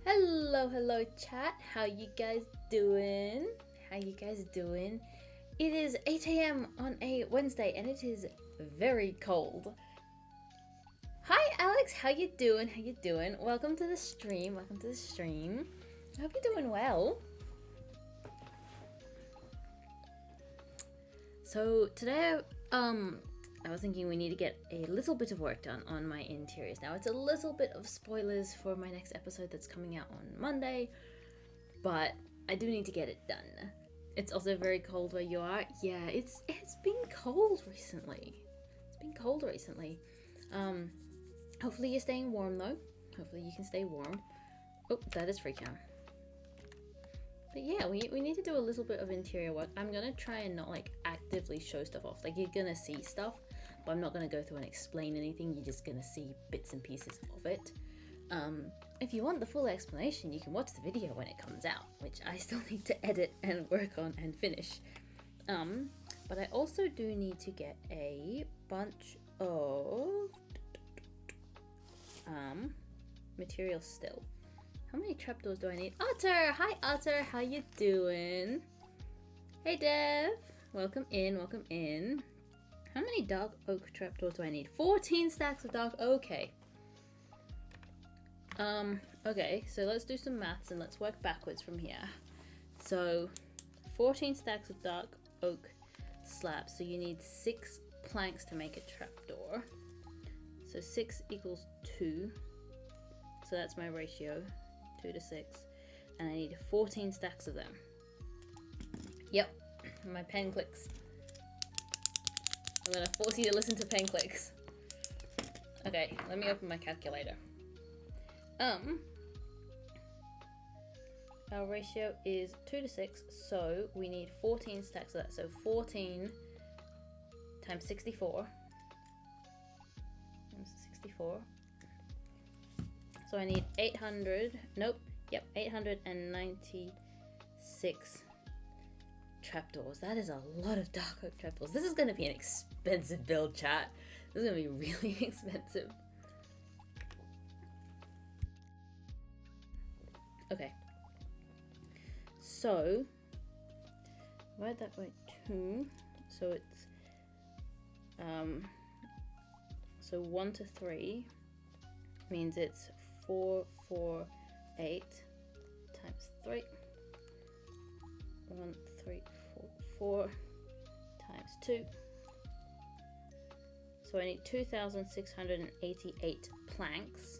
Hello chat. How you guys doing? It is 8 a.m. on a Wednesday and it is very cold. Hi Alex, how you doing? Welcome to the stream. I hope you're doing well. So today I was thinking we need to get a little bit of work done on my interiors. Now it's a little bit of spoilers for my next episode that's coming out on Monday, but I do need to get it done. It's also very cold where you are. Yeah, it's been cold recently. Hopefully you're staying warm though. Hopefully you can stay warm. Oh, that is free cam. But yeah, we need to do a little bit of interior work. I'm gonna try and not like actively show stuff off. Like you're gonna see stuff, but I'm not gonna go through and explain anything. You're just gonna see bits and pieces of it. If you want the full explanation, you can watch the video when it comes out, which I still need to edit and work on and finish. But I also do need to get a bunch of materials still. How many trapdoors do I need? Otter! Hi Otter, how you doing? Hey Dev! Welcome in. How many dark oak trapdoors do I need? 14 stacks of dark oak. Okay, so let's do some maths and let's work backwards from here. So 14 stacks of dark oak slabs, so you need 6 planks to make a trapdoor. So 6 equals 2. So that's my ratio. 2 to 6, and I need 14 stacks of them. Yep, my pen clicks. I'm gonna force you to listen to pen clicks. Okay, let me open my calculator. Our ratio is 2 to 6, so we need 14 stacks of that. So 14 times 64. Times 64. So I need 896 trapdoors. That is a lot of dark oak trapdoors. This is going to be an expensive build, chat. This is going to be really expensive. Okay. So, divide that by 2. So it's, so 1 to 3 means it's 448 times 3. 1344 times 2. So I need 2,688 planks.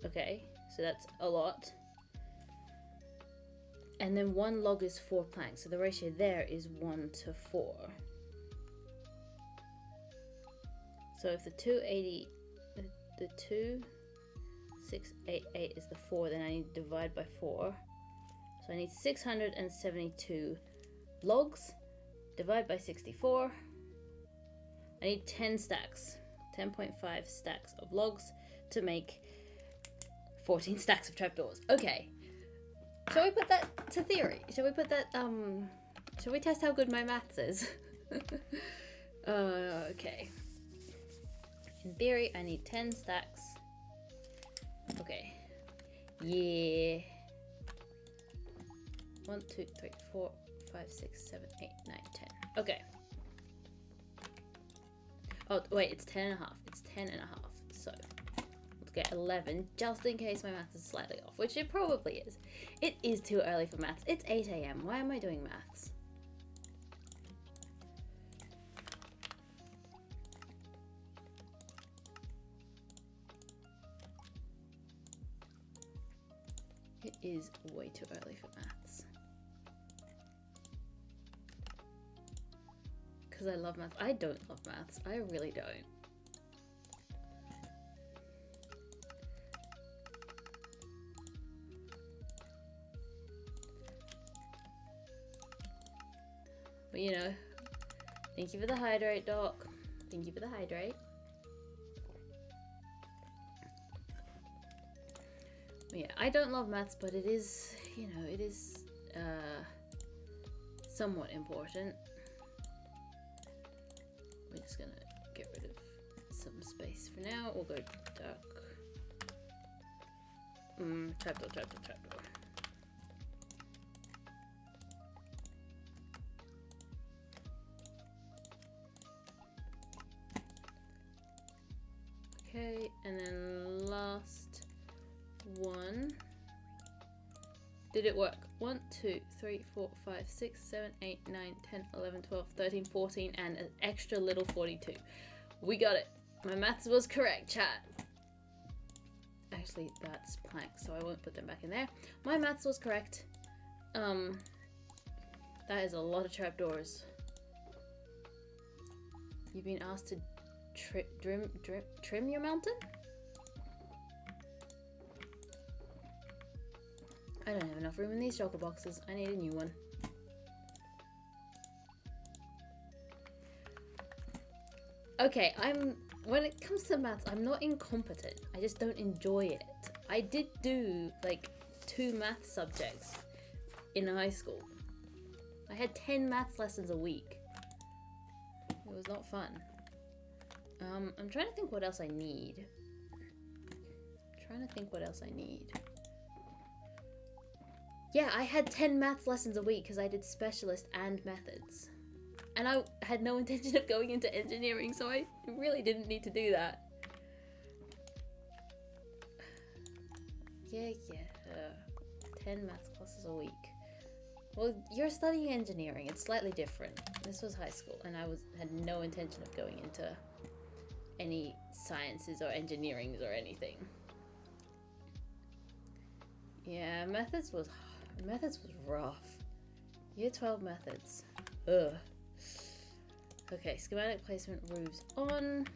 Okay, so that's a lot. And then 1 log is 4 planks, so the ratio there is 1 to 4. So if the 2,688 is the 4, then I need to divide by 4. So I need 672 logs, divide by 64. I need 10 stacks, 10.5 stacks of logs to make 14 stacks of trapdoors. Okay, shall we put that to theory? Shall we test how good my maths is? Okay. In theory, I need 10 stacks. Okay. Yeah. 1, 2, 3, 4, 5, 6, 7, 8, 9, 10. Okay. Oh, wait, it's 10 and a half. It's 10 and a half. So, let's get 11, just in case my maths is slightly off, which it probably is. It is too early for maths. It's 8 a.m. Why am I doing maths? It is way too early for maths. Because I love maths. I don't love maths. I really don't. But you know, thank you for the hydrate, Doc. Thank you for the hydrate. But yeah, I don't love maths, but it is, you know, it is somewhat important. We're just gonna get rid of some space for now. We'll go dark Trapdoor, trapdoor, trapdoor. Okay, and then last one. Did it work? 1, 2, 3, 4, 5, 6, 7, 8, 9, 10, 11, 12, 13, 14, and an extra little 42. We got it. My maths was correct, chat. Actually, that's planks, so I won't put them back in there. My maths was correct. That is a lot of trapdoors. You've been asked to trim your mountain? I don't have enough room in these shulker boxes. I need a new one. Okay, when it comes to maths, I'm not incompetent. I just don't enjoy it. I did do like 2 maths subjects in high school. I had 10 maths lessons a week. It was not fun. I'm trying to think what else I need. Yeah, I had 10 maths lessons a week because I did specialist and methods. And I had no intention of going into engineering, so I really didn't need to do that. Yeah. 10 maths classes a week. Well, you're studying engineering. It's slightly different. This was high school, and I had no intention of going into any sciences or engineerings or anything. Yeah, methods was rough. Year 12 methods. Ugh. Okay, schematic placement roofs on.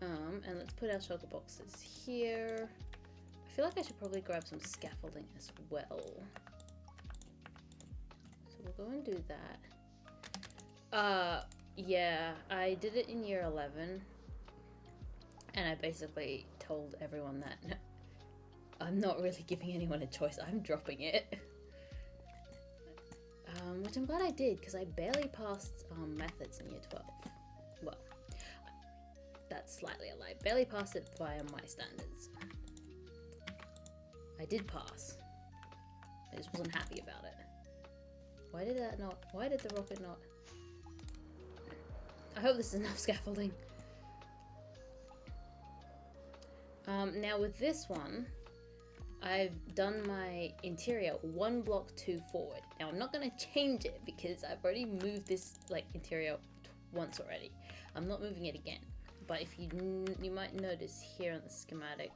And let's put our shulker boxes here. I feel like I should probably grab some scaffolding as well. So we'll go and do that. Yeah, I did it in year 11. And I basically told everyone that I'm not really giving anyone a choice. I'm dropping it. Which I'm glad I did, because I barely passed methods in year 12. Well, that's slightly a lie. Barely passed it via my standards. I did pass. I just wasn't happy about it. Why did the rocket not? I hope this is enough scaffolding. Now with this one, I've done my interior 1 block 2 forward. Now I'm not going to change it because I've already moved this interior once already. I'm not moving it again. But if you might notice here on the schematic,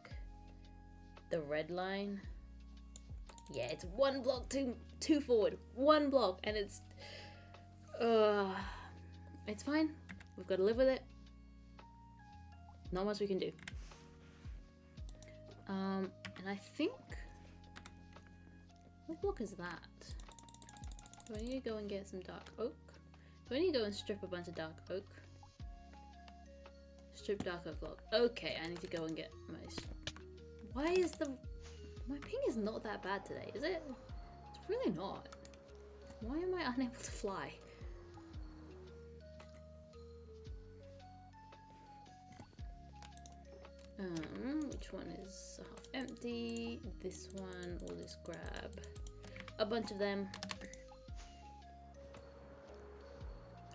the red line. Yeah, it's 1 block 2 forward. 1 block, and it's fine. We've got to live with it. Not much we can do. And I think, what block is that? Do I need to go and get some dark oak? Do I need to go and strip a bunch of dark oak? Strip dark oak log. Okay, I need to go and get my... Why is my ping is not that bad today, is it? It's really not. Why am I unable to fly? Which one is half empty? This one, we'll just grab a bunch of them.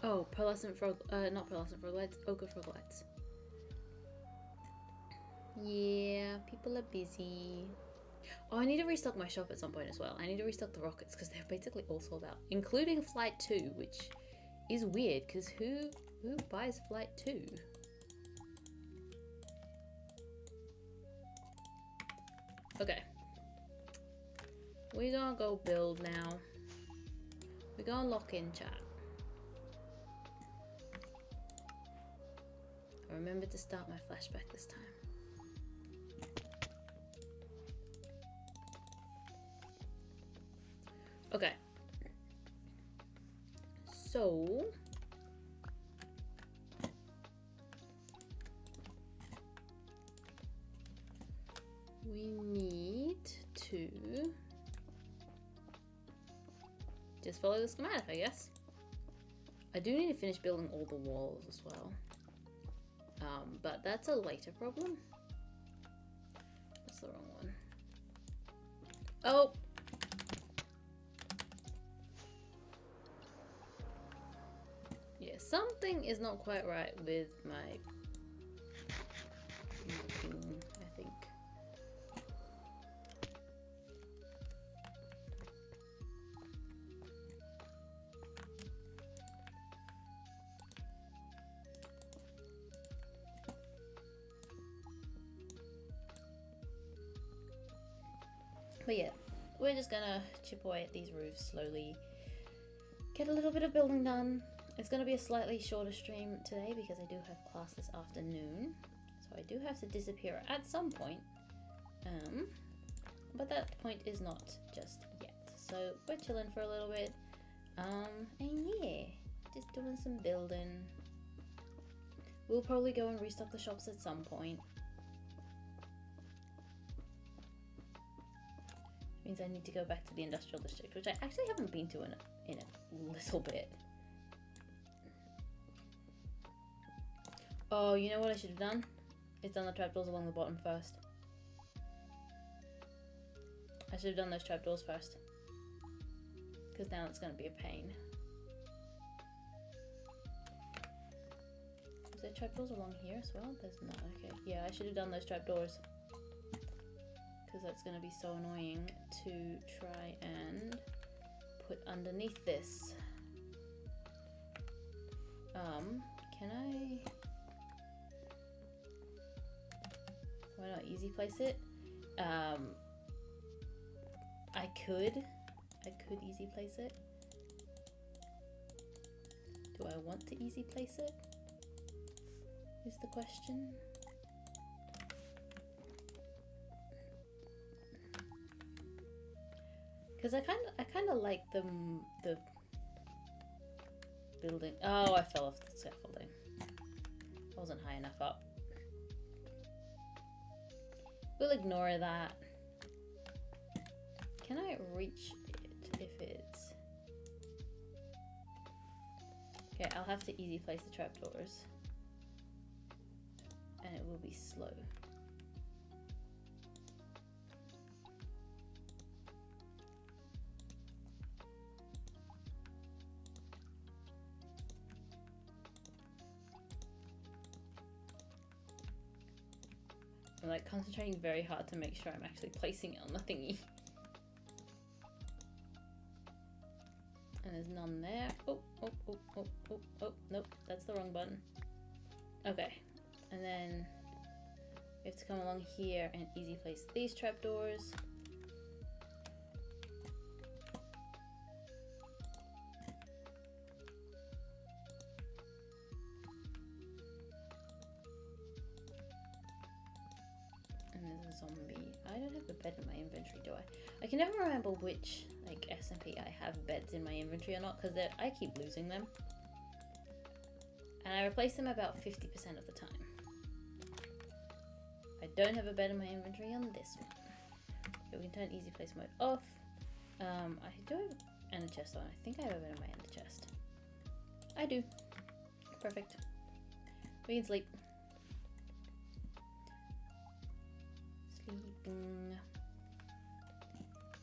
Oh, pearlescent frog, not pearlescent frog lights, ochre frog lights. Yeah, people are busy. Oh, I need to restock my shop at some point as well. I need to restock the rockets because they're basically all sold out, including Flight 2, which is weird because who buys Flight 2? Okay, we're gonna go build now. We're gonna lock in, chat. I remember to start my flashback this time. Okay, so we need to just follow the schematic, I guess. I do need to finish building all the walls as well. But that's a later problem. That's the wrong one. Oh! Yeah, something is not quite right with my ping, I think. But yeah, we're just gonna chip away at these roofs slowly, get a little bit of building done. It's gonna be a slightly shorter stream today because I do have class this afternoon, so I do have to disappear at some point. But that point is not just yet. So we're chilling for a little bit. And yeah, just doing some building. We'll probably go and restock the shops at some point. Means I need to go back to the industrial district, which I actually haven't been to in a little bit. Oh, you know what I should have done? Is done the trapdoors along the bottom first. I should have done those trapdoors first. Because now it's going to be a pain. Is there trapdoors along here as well? There's not. Okay. Yeah, I should have done those trapdoors. Because that's going to be so annoying to try and put underneath this. Can I... Why not easy place it? I could easy place it. Do I want to easy place it? Is the question. Because I kind of like the building. Oh, I fell off the scaffolding. I wasn't high enough up. We'll ignore that. Can I reach it if it's... Okay, I'll have to easy place the trapdoors. And it will be slow. I'm like concentrating very hard to make sure I'm actually placing it on the thingy. And there's none there. Oh, nope, that's the wrong button. Okay, and then we have to come along here and easy place these trapdoors. And there's a zombie. I don't have a bed in my inventory, do I? I can never remember which like SMP I have beds in my inventory or not, because I keep losing them. And I replace them about 50% of the time. I don't have a bed in my inventory on this one. Okay, we can turn easy place mode off. I do have an ender chest on. I think I have a bed in my ender chest. I do. Perfect. We can sleep. Sleeping.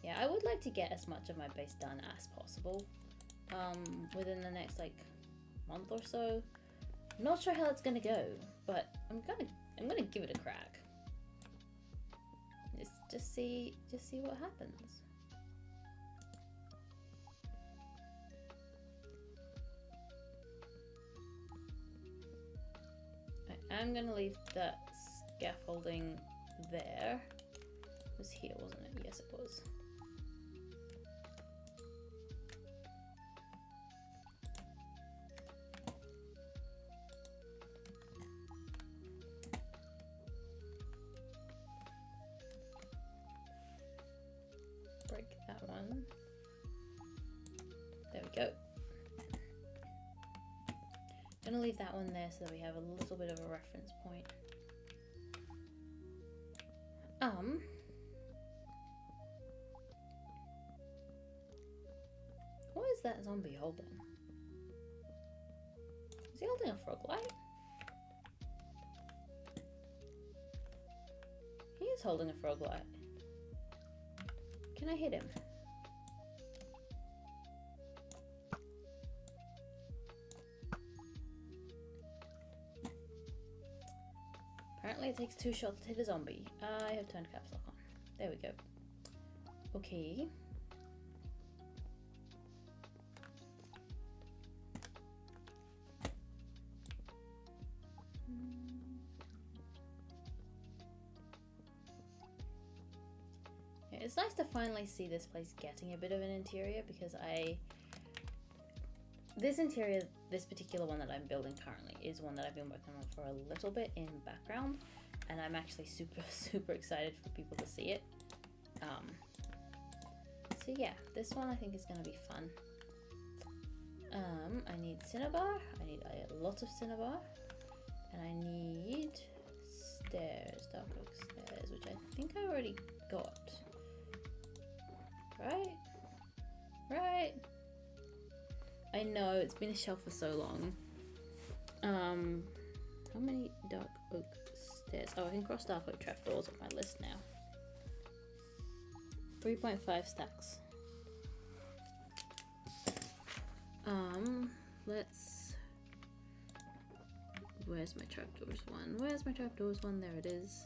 Yeah, I would like to get as much of my base done as possible within the next like month or so. I'm not sure how it's gonna go, but I'm gonna give it a crack. Just see what happens. I'm gonna leave that scaffolding there. It was here, wasn't it? Yes, it was. Break that one. There we go. Gonna leave that one there so that we have a little bit of a reference point. What is that zombie holding? Is he holding a frog light? He is holding a frog light. Can Can I hit him? Apparently it takes 2 shots to hit a zombie. I have turned caps lock on. There we go. Okay. Yeah, it's nice to finally see this place getting a bit of an interior, because this particular one that I'm building currently is one that I've been working on for a little bit in background, and I'm actually super excited for people to see it. So yeah, this one I think is going to be fun. I need cinnabar, I need a lot of cinnabar, and I need stairs, dark oak stairs, which I think I already got. Right? I know, it's been a shelf for so long. How many dark oak stairs? Oh, I can cross dark oak trapdoors off my list now. 3.5 stacks. Let's... Where's my trapdoors one? Where's my trapdoors one? There it is.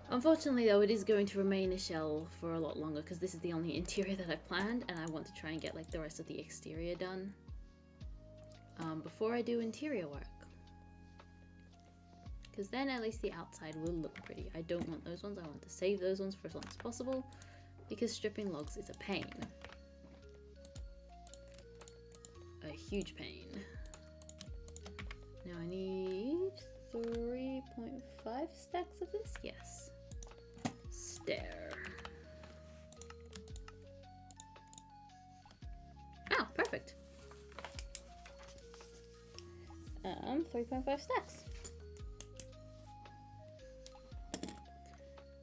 Unfortunately though, it is going to remain a shell for a lot longer, because this is the only interior that I've planned, and I want to try and get like the rest of the exterior done before I do interior work. Because then at least the outside will look pretty. I don't want those ones, I want to save those ones for as long as possible, because stripping logs is a pain. A huge pain. Now I need 3.5 stacks of this? Yes. Stair. Oh, perfect. 3.5 stacks.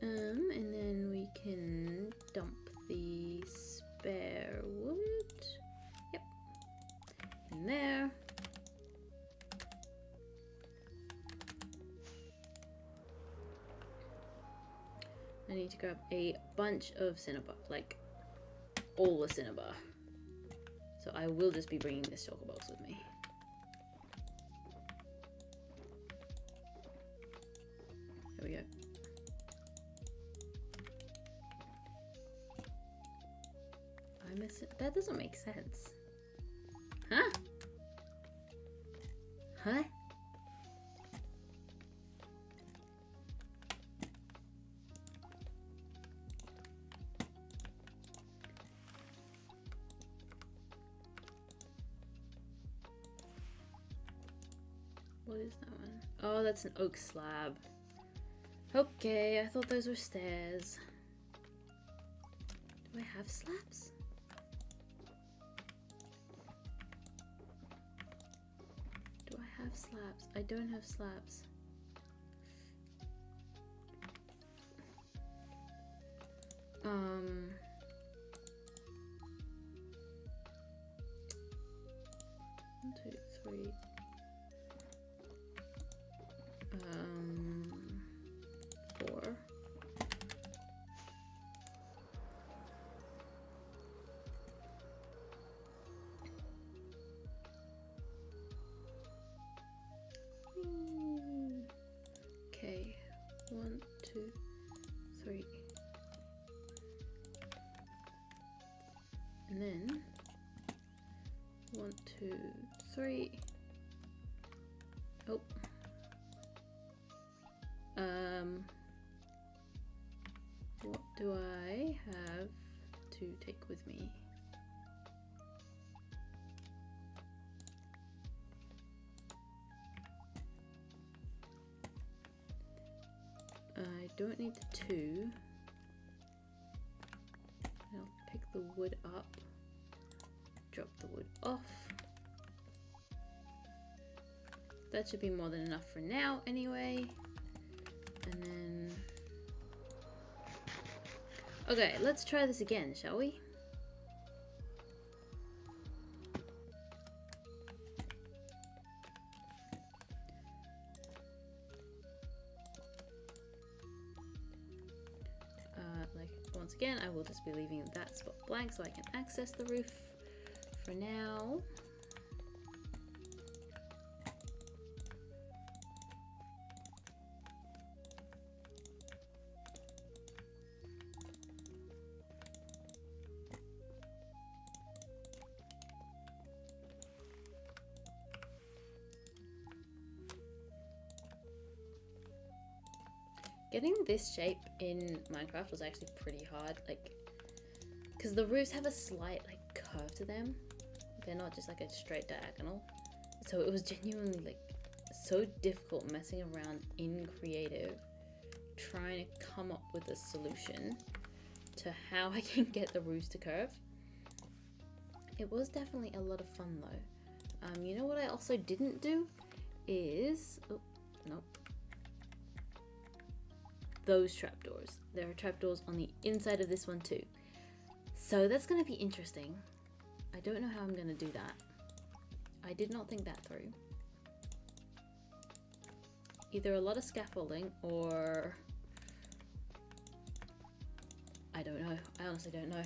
And then we can dump the spare wood. Yep. In there. I need to grab a bunch of cinnabar, like all the cinnabar. So I will just be bringing this chocolate box with me. There we go. I miss it. That doesn't make sense. Huh? Huh? What is that one? Oh, that's an oak slab. Okay, I thought those were stairs. Do I have slabs? Do I have slabs? I don't have slabs. One, two, three. 4. Okay, 1, 2, 3. And then 1, 2, 3. Oh. What do I have to take with me? I don't need the 2. I'll pick the wood up, drop the wood off. That should be more than enough for now anyway. And then... Okay, let's try this again, shall we? once again, I will just be leaving that spot blank so I can access the roof for now. Getting this shape in Minecraft was actually pretty hard, like, because the roofs have a slight like curve to them. They're not just like a straight diagonal. So it was genuinely like so difficult messing around in creative, trying to come up with a solution to how I can get the roofs to curve. It was definitely a lot of fun though. You know what I also didn't do is, oh, nope. Those trapdoors. There are trapdoors on the inside of this one too. So that's going to be interesting. I don't know how I'm going to do that. I did not think that through. Either a lot of scaffolding or... I don't know. I honestly don't know.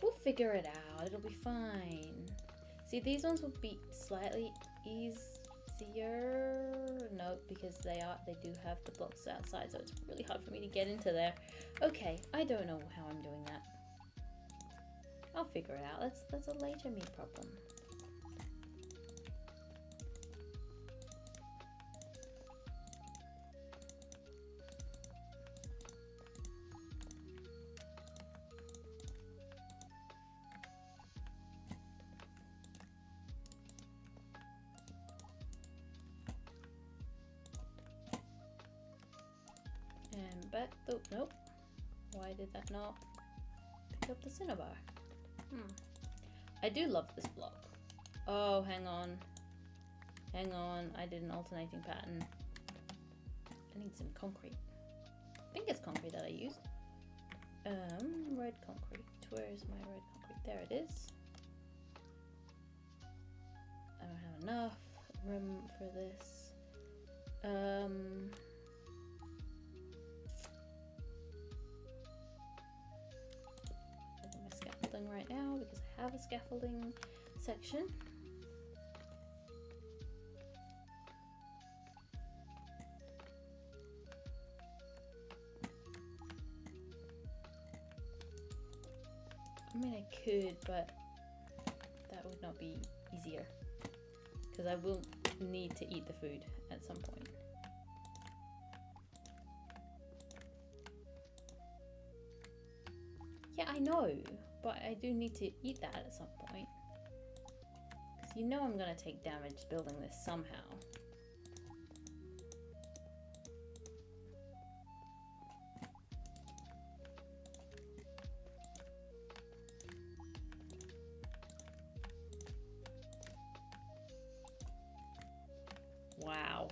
We'll figure it out. It'll be fine. See, these ones will be slightly easier. No, because they do have the blocks outside, so it's really hard for me to get into there. Okay, I don't know how I'm doing that. I'll figure it out. That's a later me problem. And back, oh, nope. Why did that not pick up the cinnabar? I do love this block. Oh, hang on. Hang on, I did an alternating pattern. I need some concrete. I think it's concrete that I used. Red concrete. Where is my red concrete? There it is. I don't have enough room for this. Right now because I have a scaffolding section. I mean, I could, but that would not be easier because I will need to eat the food at some point. Yeah, I know. But I do need to eat that at some point. Because you know I'm going to take damage building this somehow. Wow.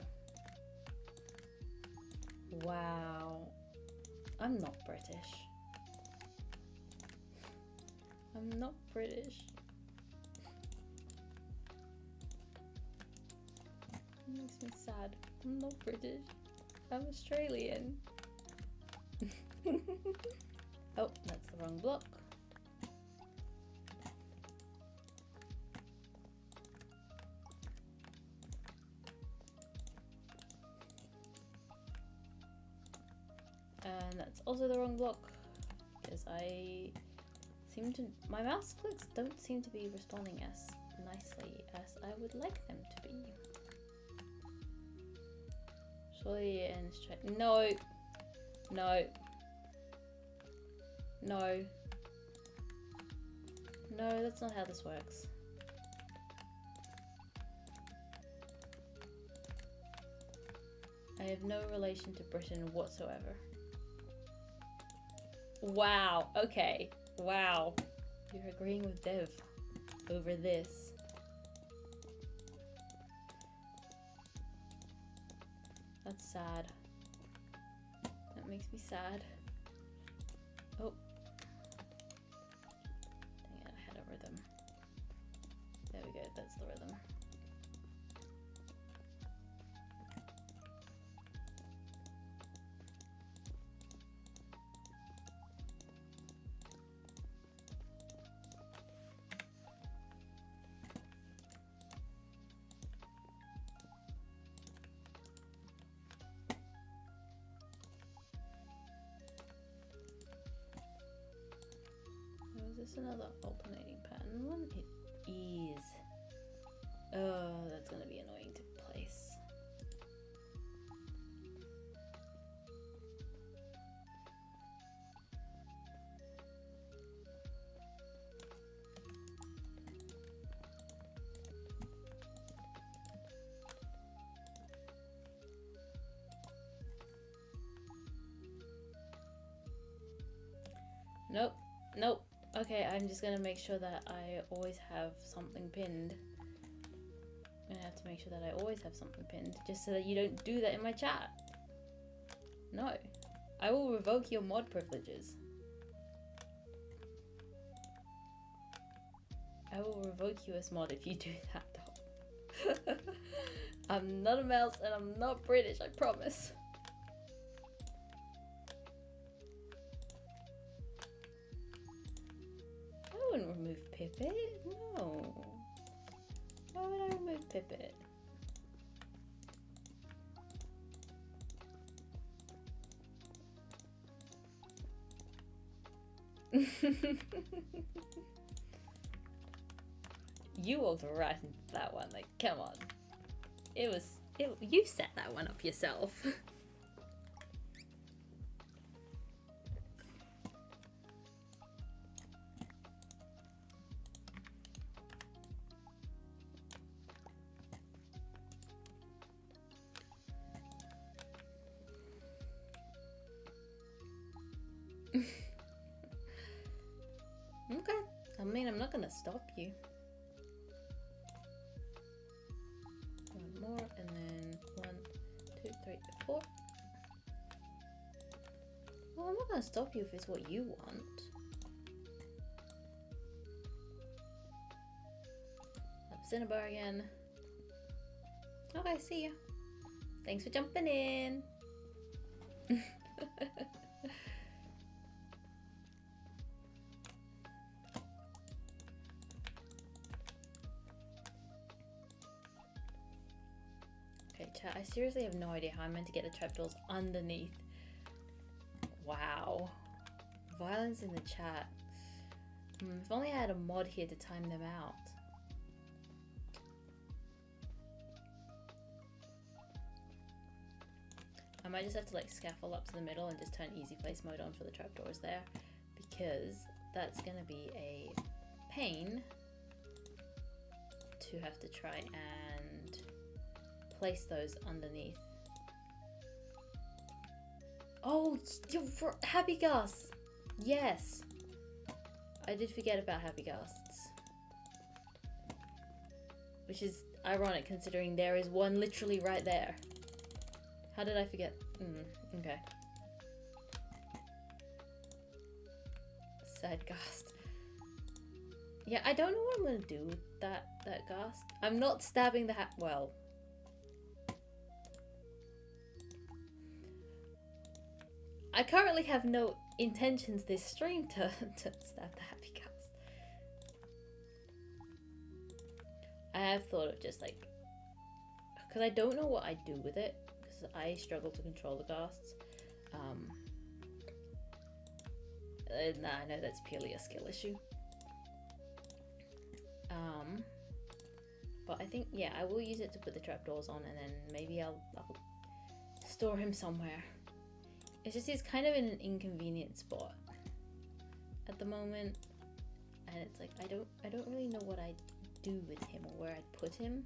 Wow. I'm not British. I'm not British. It makes me sad. I'm not British. I'm Australian. Oh, that's the wrong block. And that's also the wrong block because my mouse clicks don't seem to be responding as nicely as I would like them to be. Surely and no, no, no, no, that's not how this works. I have no relation to Britain whatsoever. Wow, okay. Wow, you're agreeing with Dev over this. That's sad. That makes me sad. Oh. Dang it, I had a rhythm. There we go, that's the rhythm. It's another alternating pattern one. It is. Oh, that's gonna be annoying to place. Nope, nope. Okay, I'm just gonna make sure that I always have something pinned. I'm gonna have to make sure that I always have something pinned, just so that you don't do that in my chat. No. I will revoke your mod privileges. I will revoke you as mod if you do that, dog. I'm not a mouse and I'm not British, I promise. I wouldn't remove Pippet, no. Why would I remove Pippet? You walked right into that one, like, come on. You set that one up yourself. Okay, I mean, I'm not gonna stop you. One more, and then 1, 2, 3, 4. Well, I'm not gonna stop you if it's what you want. Cinnabar again. Okay, see ya. Thanks for jumping in. Okay, chat, I seriously have no idea how I'm meant to get the trapdoors underneath. Wow. Violence in the chat. If only I had a mod here to time them out. I might just have to like scaffold up to the middle and just turn easy place mode on for the trapdoors there, because that's gonna be a pain to have to try and place those underneath. Oh, you're Happy Ghasts! Yes! I did forget about Happy Ghasts. Which is ironic considering there is one literally right there. How did I forget? Okay. Side ghast. Yeah, I don't know what I'm gonna do with that ghast. I'm not stabbing the well. I currently have no intentions this stream to stab the Happy Ghasts. I have thought of just like, because I don't know what I'd do with it. I struggle to control the ghasts. Nah, I know that's purely a skill issue. But I think, yeah, I will use it to put the trapdoors on, and then maybe I'll store him somewhere. It's just he's kind of in an inconvenient spot at the moment, and it's like I don't really know what I'd do with him or where I'd put him.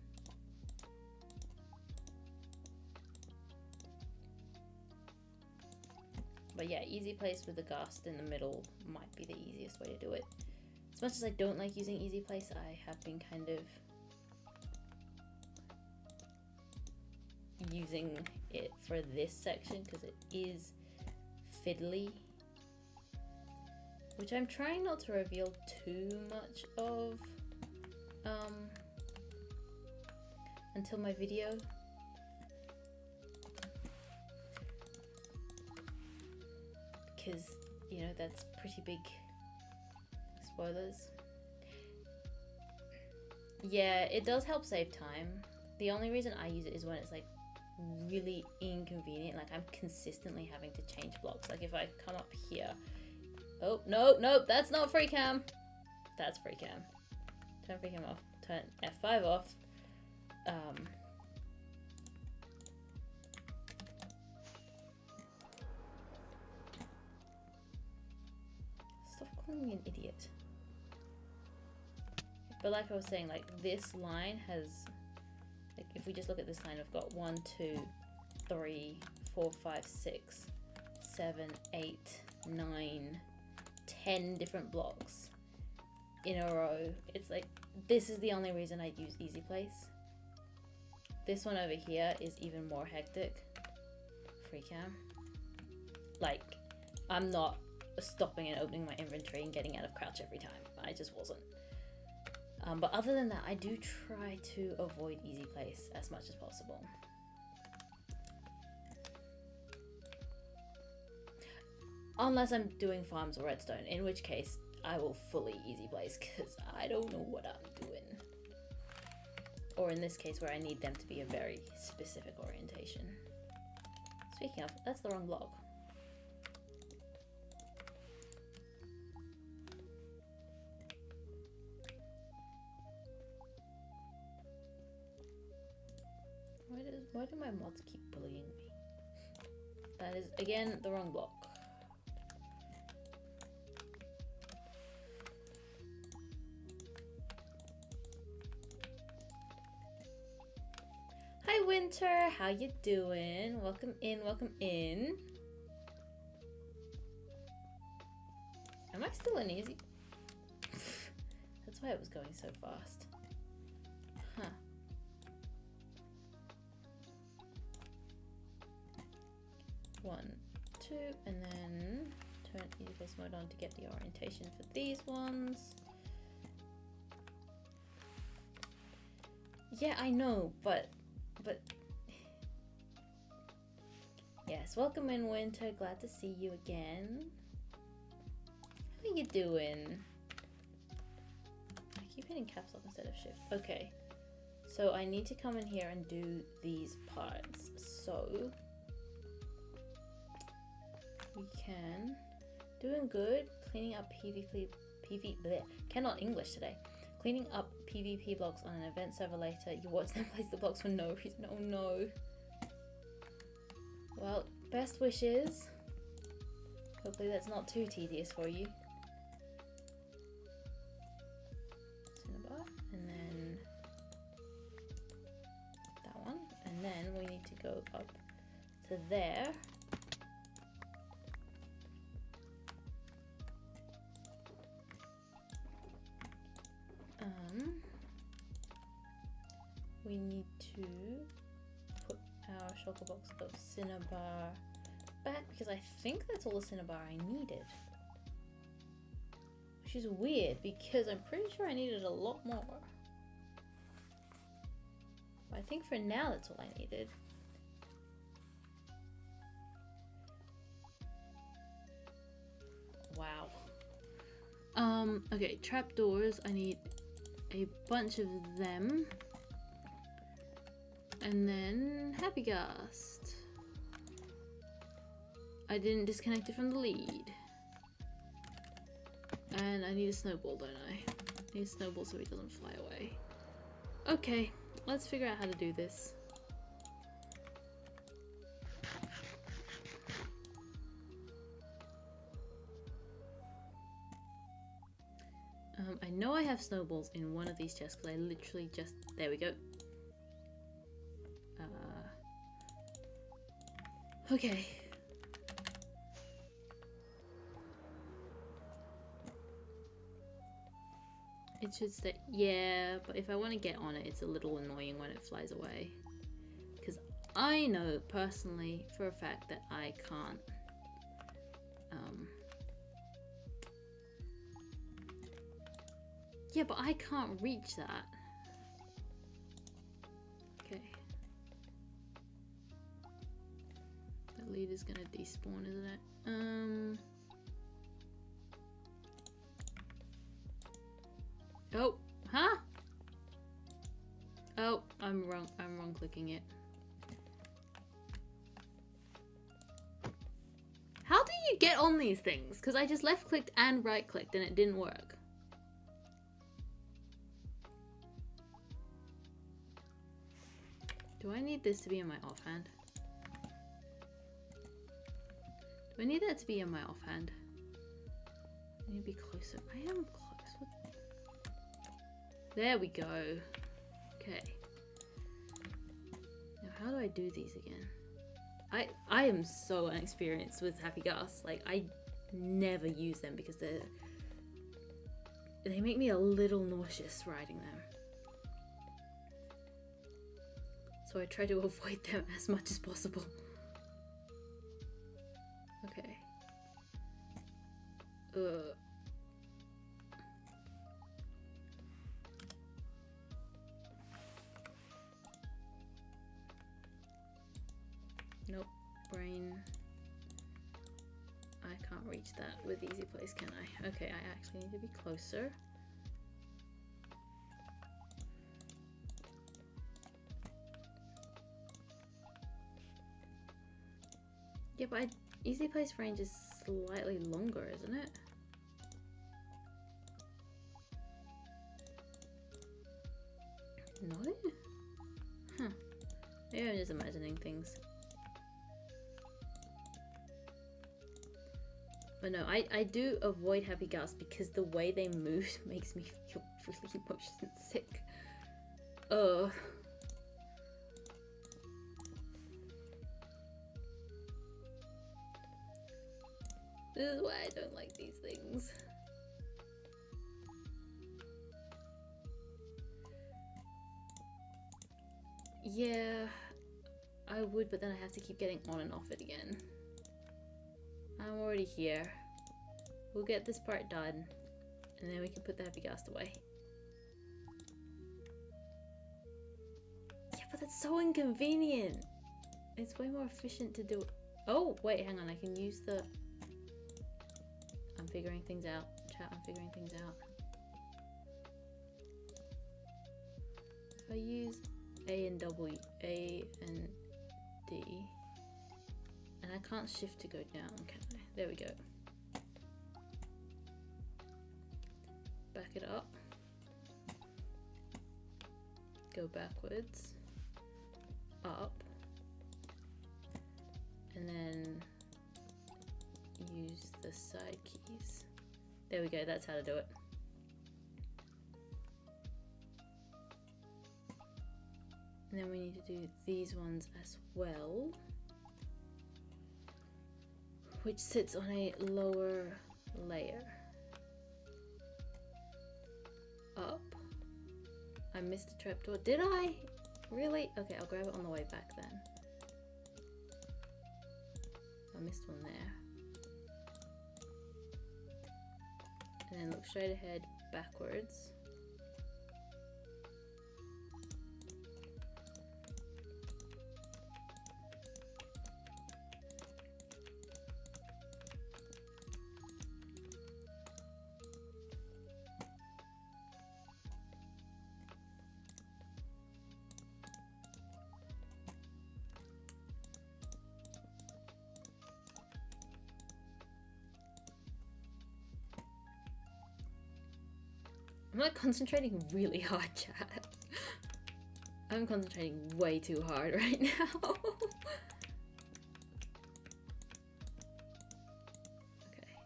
But yeah, easy place with the ghast in the middle might be the easiest way to do it. As much as I don't like using easy place, I have been kind of using it for this section because it is fiddly. Which I'm trying not to reveal too much of until my video. Because, you know, that's pretty big spoilers. Yeah, it does help save time. The only reason I use it is when it's like really inconvenient. Like I'm consistently having to change blocks. Like if I come up here. Oh, no, that's not free cam. That's free cam. Turn free cam off. Turn F5 off. Stop calling me an idiot. But like I was saying, like this line has, like if we just look at this line, we've got 1, 2, 3, 4, 5, 6, 7, 8, 9, 10 different blocks in a row. It's like, this is the only reason I'd use easy place. This one over here is even more hectic. Free cam. Like, I'm not stopping and opening my inventory and getting out of crouch every time. I just wasn't. But other than that, I do try to avoid easy place as much as possible. Unless I'm doing farms or redstone, in which case I will fully easy place because I don't know what I'm doing. Or in this case where I need them to be a very specific orientation. Speaking of, that's the wrong block. Why do my mods keep bullying me? That is, again, the wrong block. Hi Winter, how you doing? Welcome in, welcome in. Am I still in easy? That's why it was going so fast. Huh. One, two, and then turn easy place mode on to get the orientation for these ones. Yeah, I know, but yes, welcome in Winter, glad to see you again. How you doing? I keep hitting caps lock instead of shift. Okay, so I need to come in here and do these parts. So we can, doing good, cleaning up cannot English today. Cleaning up PvP blocks on an event server later. You watch them place the blocks for no reason. Oh no. Well, best wishes. Hopefully that's not too tedious for you. Cinnabar, and then that one. And then we need to go up to there. We need to put our shulker box of cinnabar back because I think that's all the cinnabar I needed. Which is weird because I'm pretty sure I needed a lot more. But I think for now that's all I needed. Wow. Okay, trapdoors. I need a bunch of them. And then Happy Gust. I didn't disconnect it from the lead. And I need a snowball, don't I? I need a snowball so he doesn't fly away. Okay, let's figure out how to do this. I know I have snowballs in one of these chests because I literally just... There we go. Okay. It should stay. Yeah, but if I want to get on it, it's a little annoying when it flies away. Because I know personally for a fact that I can't. Yeah, but I can't reach that. Okay. The lead is gonna despawn, isn't it? Oh, huh? Oh, I'm wrong clicking it. How do you get on these things? Because I just left clicked and right clicked and it didn't work. Do I need this to be in my offhand? Do I need that to be in my offhand? I need to be closer. I am close. What? There we go. Okay. Now how do I do these again? I am so inexperienced with happy gas. Like, I never use them because they make me a little nauseous riding them. So I try to avoid them as much as possible. Okay. Nope. Brain. I can't reach that with easy place, can I? Okay, I actually need to be closer. Yeah, but easy place range is slightly longer, isn't it? No? Huh. Maybe I'm just imagining things. But no, I do avoid happy gas because the way they move makes me feel really motion sick. Ugh. This is why I don't like these things. Yeah, I would, but then I have to keep getting on and off it again. I'm already here. We'll get this part done, and then we can put the happy gas away. Yeah, but that's so inconvenient. It's way more efficient to do it. Oh, wait, hang on. I can use the... I'm figuring things out. Chat, I'm figuring things out. If I use A and W, A and D, and I can't shift to go down, can I? There we go. Back it up. Go backwards. Up. And then use the side keys. There we go, that's how to do it. And then we need to do these ones as well, which sits on a lower layer. Up. I missed a trapdoor. Did I? Really? Okay, I'll grab it on the way back then. I missed one there. And then look straight ahead, backwards. I'm like concentrating really hard, chat. I'm concentrating way too hard right now. Okay.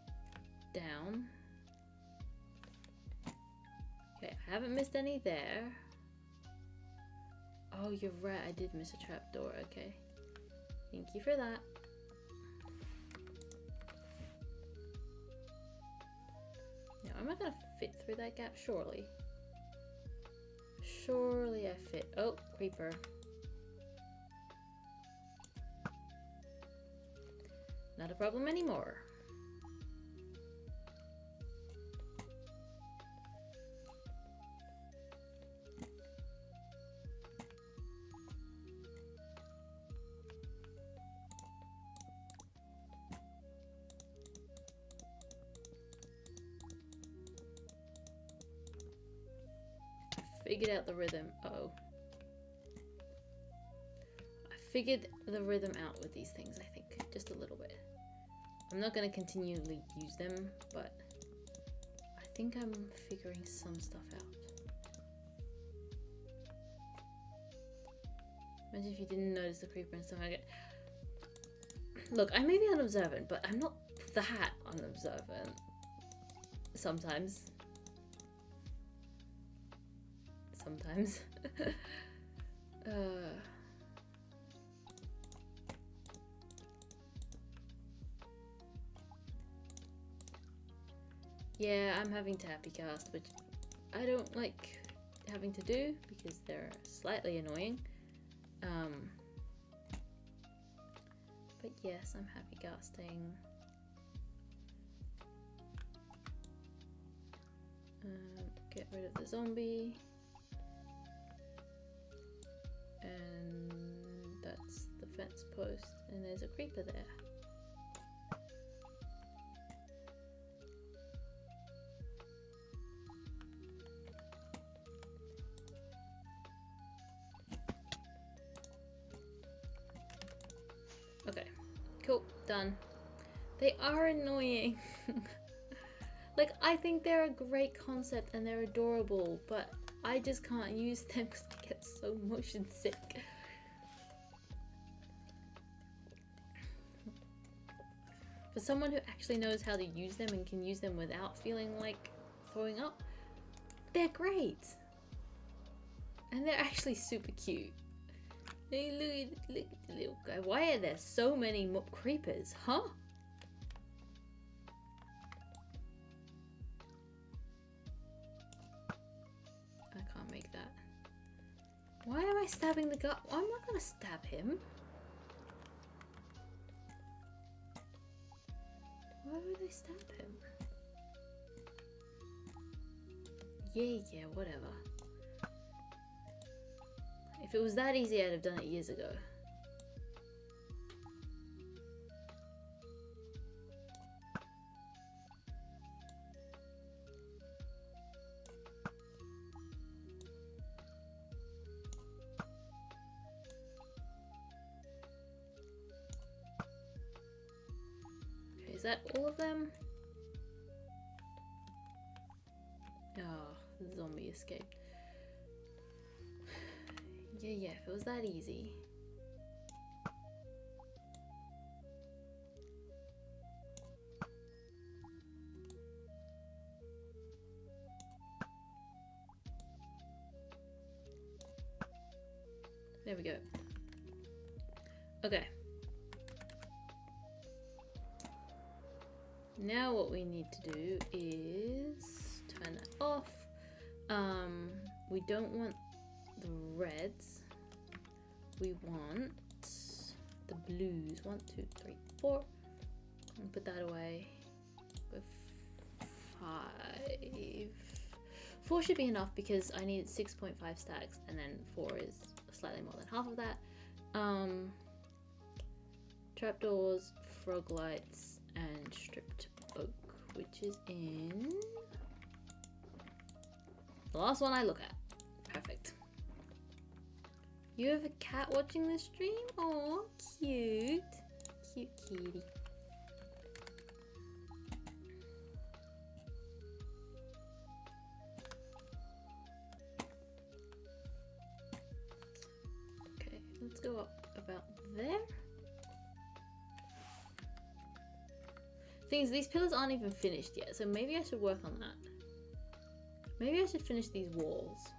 Down. Okay, I haven't missed any there. Oh, you're right, I did miss a trapdoor. Okay. Thank you for that. Now, am I gonna fit through that gap? Surely. Surely I fit. Oh, creeper. Not a problem anymore. Figured out the rhythm. Uh-oh. I figured the rhythm out with these things, I think. Just a little bit. I'm not going to continually use them, but I think I'm figuring some stuff out. Imagine if you didn't notice the creeper and stuff like it. Look, I may be unobservant, but I'm not that unobservant. Sometimes. Sometimes. Yeah, I'm having to happy cast, which I don't like having to do because they're slightly annoying. But yes, I'm happy casting. Get rid of the zombie. And that's the fence post, and there's a creeper there. Okay, cool, done. They are annoying. Like, I think they're a great concept and they're adorable, but I just can't use them because I get so motion sick. For someone who actually knows how to use them and can use them without feeling like throwing up, they're great. And they're actually super cute. Hey, look at the little guy. Why are there so many creepers, huh? I can't make that. Why am I stabbing the guy? I'm not gonna stab him. Why would I stab him? Yeah, whatever. If it was that easy, I'd have done it years ago. Okay, is that all of them? Oh, the zombie escaped. Yeah, if it was that easy. There we go. Okay. Now what we need to do is turn that off. We don't want the reds. We want the blues. 1, 2, 3, 4. I'll put that away with 5. 4 should be enough because I need 6.5 stacks, and then 4 is slightly more than half of that. Trapdoors, frog lights, and stripped oak, which is in the last one I look at. Perfect. You have a cat watching the stream? Oh, cute. Cute kitty. Okay, let's go up about there. Thing is, these pillars aren't even finished yet, so maybe I should work on that. Maybe I should finish these walls.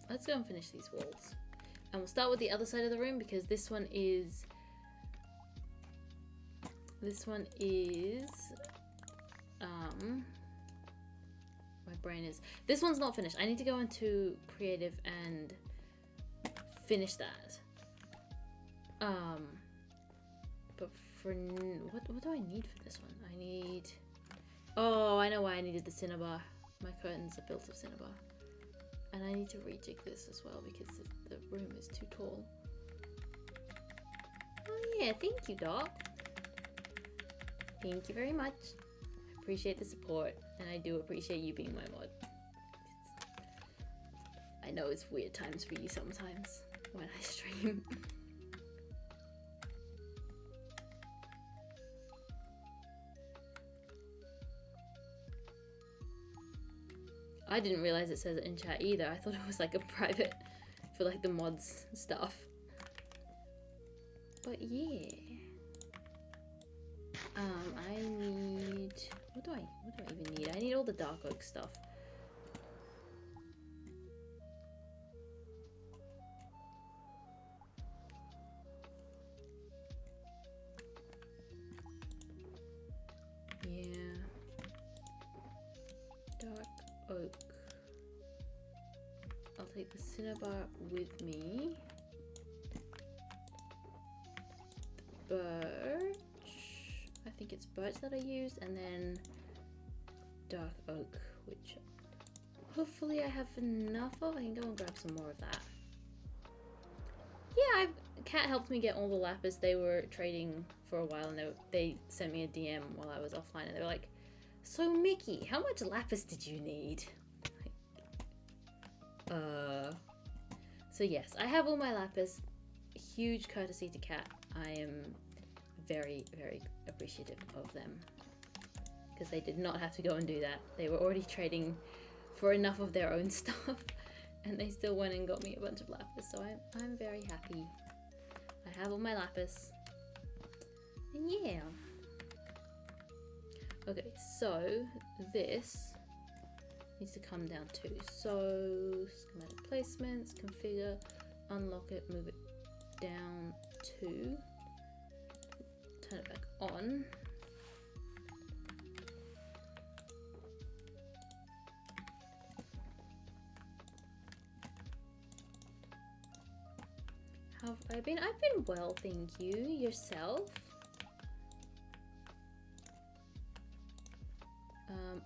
Let's go and finish these walls. And we'll start with the other side of the room because this one is my brain is, this one's not finished. I need to go into creative and finish that. But for what do I need for this one? I need, oh, I know why I needed the cinnabar. My curtains are built of cinnabar. And I need to rejig this as well because the room is too tall. Oh yeah, thank you, Doc. Thank you very much. I appreciate the support, and I do appreciate you being my mod. I know it's weird times for you sometimes. when I stream. I didn't realize it says it in chat either. I thought it was like a private for like the mods stuff. But yeah. I need, what do I even need? I need all the dark oak stuff. Yeah. Dark oak. I'll take the cinnabar with me. Birch. I think it's birch that I used, and then dark oak, which hopefully I have enough of. I can go and grab some more of that. Yeah, Cat helped me get all the lapis. They were trading for a while, and they sent me a DM while I was offline, and they were like, "So Mickey, how much lapis did you need?" So yes, I have all my lapis. Huge courtesy to Cat. I am very, very appreciative of them, because they did not have to go and do that. They were already trading for enough of their own stuff, and they still went and got me a bunch of lapis, so I'm very happy. I have all my lapis. And yeah. Okay, so this needs to come down too. So schematic placements, configure, unlock it, move it down to, turn it back on. How have I been? I've been well, thank you. Yourself?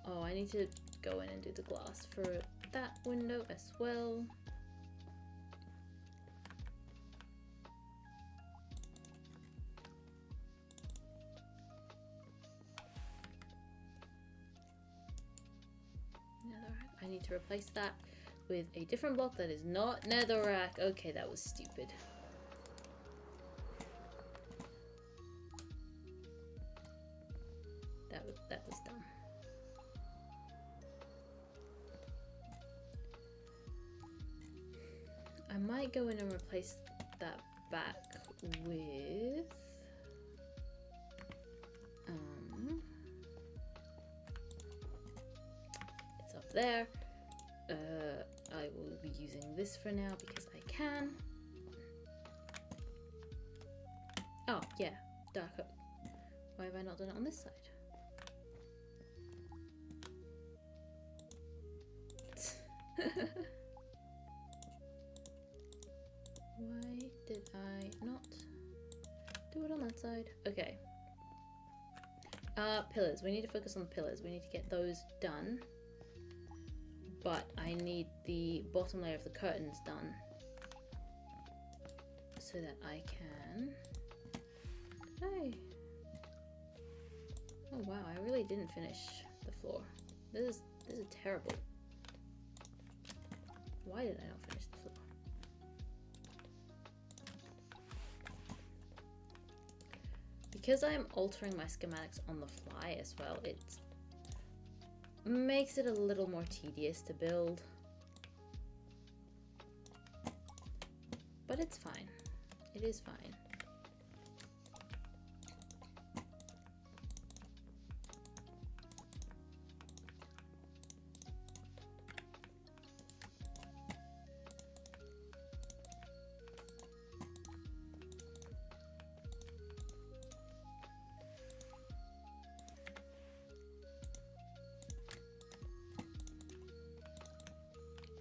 Oh, I need to go in and do the glass for that window as well. Netherrack. I need to replace that with a different block that is not netherrack. Okay, that was stupid. That was dumb. I might go in and replace that back with it's up there. I will be using this for now because I can. Oh yeah, dark oak. Why have I not done it on this side? Why did I not do it on that side? Okay. Pillars. We need to focus on the pillars. We need to get those done. But I need the bottom layer of the curtains done so that I can... Hey. Oh wow, I really didn't finish the floor. This is terrible. Why did I not finish the floor? Because I'm altering my schematics on the fly as well, it makes it a little more tedious to build. But it's fine. It is fine.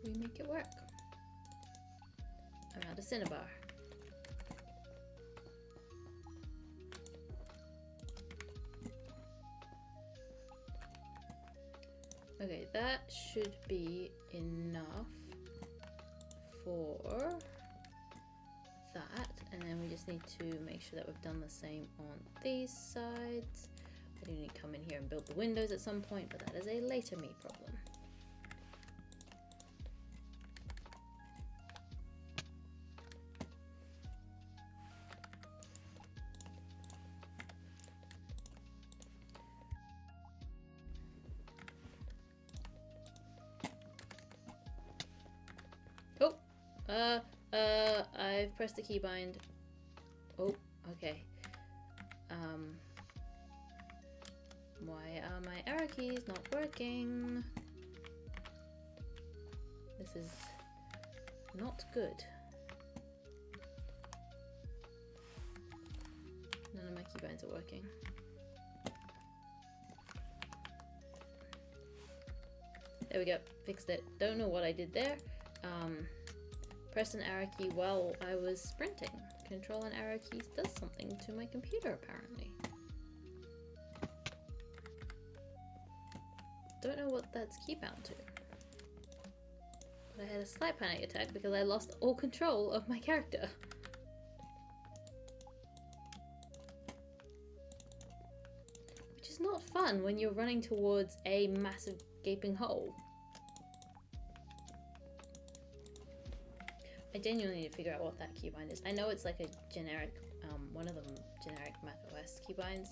We make it work. I'm out of cinnabar. Okay, that should be enough for that, and then we just need to make sure that we've done the same on these sides. I do need to come in here and build the windows at some point, but that is a later me problem. I've pressed the keybind. Oh, okay. Why are my arrow keys not working? This is not good. None of my keybinds are working. There we go, fixed it. Don't know what I did there. Pressed an arrow key while I was sprinting. Control and arrow keys does something to my computer apparently. Don't know what that's key bound to. But I had a slight panic attack because I lost all control of my character. Which is not fun when you're running towards a massive gaping hole. I genuinely need to figure out what that keybind is. I know it's like a generic, one of them generic macOS keybinds,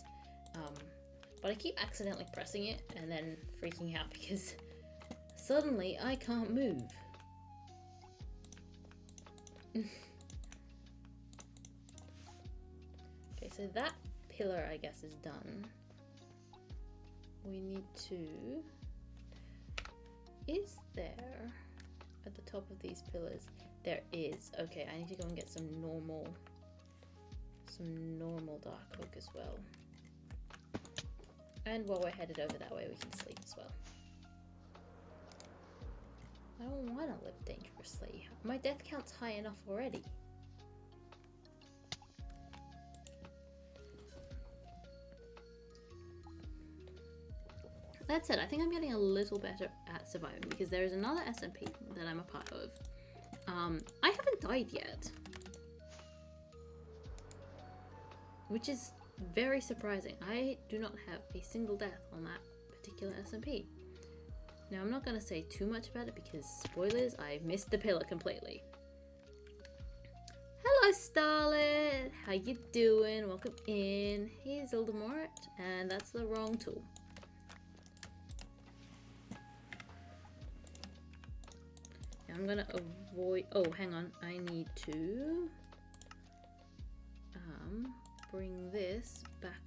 but I keep accidentally pressing it and then freaking out because suddenly I can't move. Okay, so that pillar I guess is done. We need to... Is there at the top of these pillars? There is. Okay, I need to go and get some normal dark oak as well. And while we're headed over that way, we can sleep as well. I don't want to live dangerously. My death count's high enough already. That said, I think I'm getting a little better at surviving because there is another SMP that I'm a part of. I haven't died yet, which is very surprising. I do not have a single death on that particular SMP. Now, I'm not going to say too much about it because, spoilers, I missed the pillar completely. Hello, Starlet! How you doing? Welcome in. Here's Ildemorit, and that's the wrong tool. I'm gonna avoid... Oh, hang on. I need to bring this back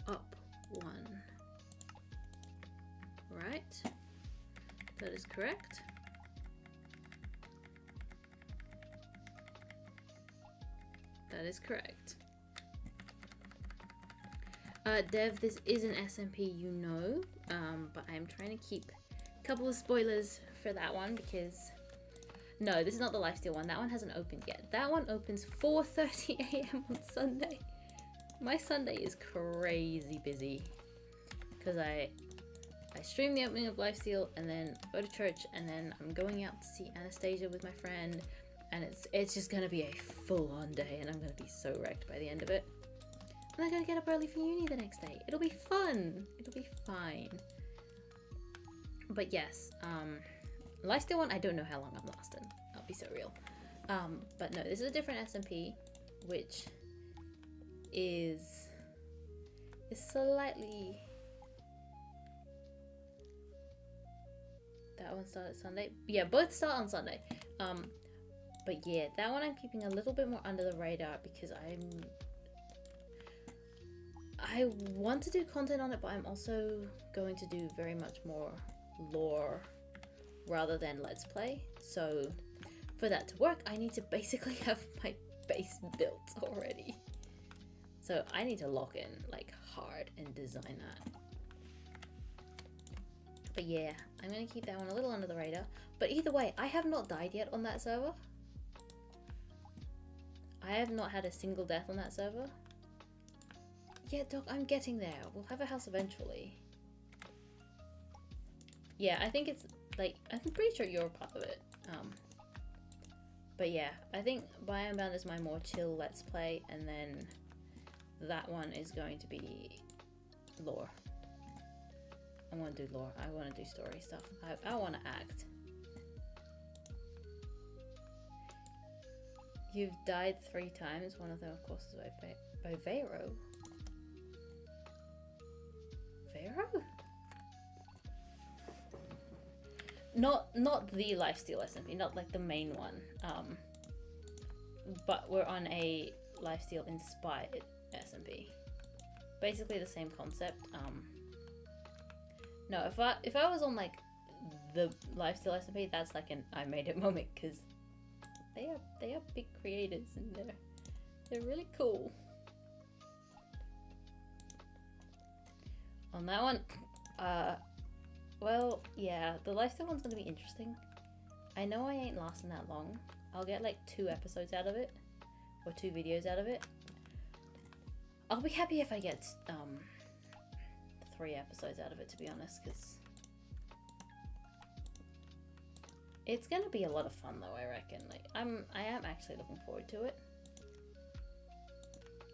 up one. Right? That is correct. That is correct. Dev, this is an SMP, you know, but I'm trying to keep a couple of spoilers for that one because no, this is not the lifesteal one. That one hasn't opened yet. That one opens 4:30 a.m. on Sunday. My Sunday is crazy busy because I stream the opening of lifesteal and then go to church and then I'm going out to see Anastasia with my friend, and it's just gonna be a full-on day and I'm gonna be so wrecked by the end of it. And I gotta get up early for uni the next day. It'll be fun. It'll be fine. But yes, lifesteal one, I don't know how long I'm lasting. I'll be so real. But no, this is a different SMP, which is slightly... That one started Sunday. Yeah, both start on Sunday. But yeah, that one I'm keeping a little bit more under the radar because I want to do content on it, but I'm also going to do very much more lore rather than let's play. So for that to work, I need to basically have my base built already. So I need to lock in like hard and design that. But yeah, I'm going to keep that one a little under the radar. But either way, I have not died yet on that server. I have not had a single death on that server. Yeah, Doc, I'm getting there. We'll have a house eventually. Yeah, I think it's like, I'm pretty sure you're a part of it. But yeah, I think Biome Bound is my more chill let's play, and then that one is going to be lore. I want to do lore. I want to do story stuff. I want to act. You've died 3 times. One of them, of course, is by Vero. Vero? not the lifesteal SMP, not like the main one. But we're on a lifesteal inspired SMP. Basically the same concept. No, if I was on like the lifesteal SMP, that's like an I made it moment, because they are big creators and they're really cool. On that one, well, yeah, the lifestyle one's gonna be interesting. I know I ain't lasting that long. I'll get like 2 episodes out of it, or 2 videos out of it. I'll be happy if I get 3 episodes out of it, to be honest, because it's gonna be a lot of fun though, I reckon. Like I am actually looking forward to it.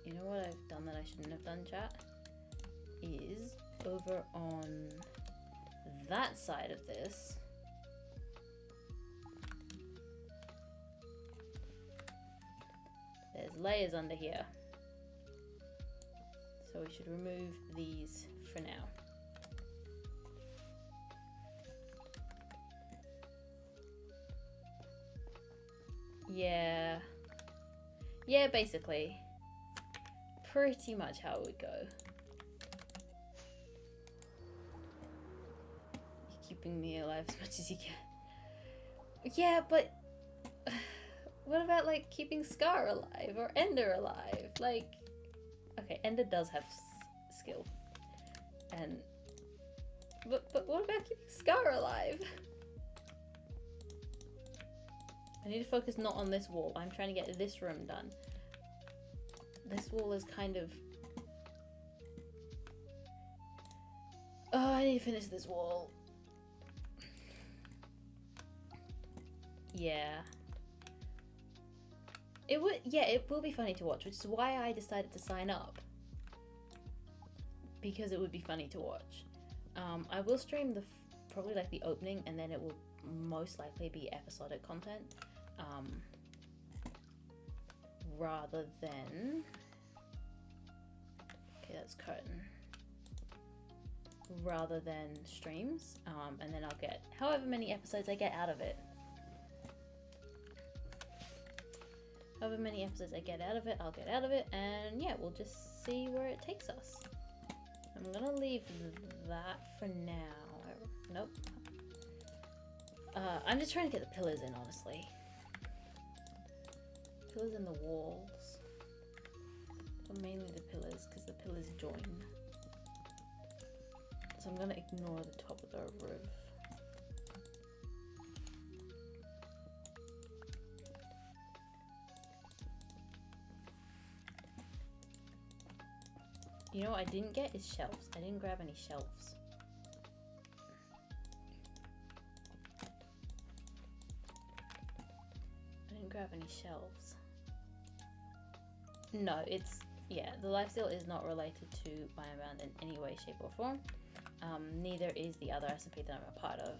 You know what I've done that I shouldn't have done, chat? Is over on that side of this, there's layers under here, so we should remove these for now. Yeah, basically pretty much how it would go. Keeping me alive as much as you can. Yeah, but what about like keeping Scar alive or Ender alive? Like, okay, Ender does have skill, and but what about keeping Scar alive? I need to focus not on this wall. I'm trying to get this room done. This wall is kind of... Oh, I need to finish this wall. Yeah. It will be funny to watch, which is why I decided to sign up. Because it would be funny to watch. I will stream probably like the opening, and then it will most likely be episodic content. Rather than... Okay, that's curtain. Rather than streams. And then I'll get however many episodes I get out of it. However many episodes I get out of it, I'll get out of it, and yeah, we'll just see where it takes us. I'm gonna leave that for now. Nope. I'm just trying to get the pillars in, honestly. Pillars in the walls. But mainly the pillars, because the pillars join. So I'm gonna ignore the top of the roof. You know what I didn't get is shelves. I didn't grab any shelves. I didn't grab any shelves. No, it's... Yeah, the lifesteal is not related to Biome in any way, shape or form. Neither is the other SMP that I'm a part of.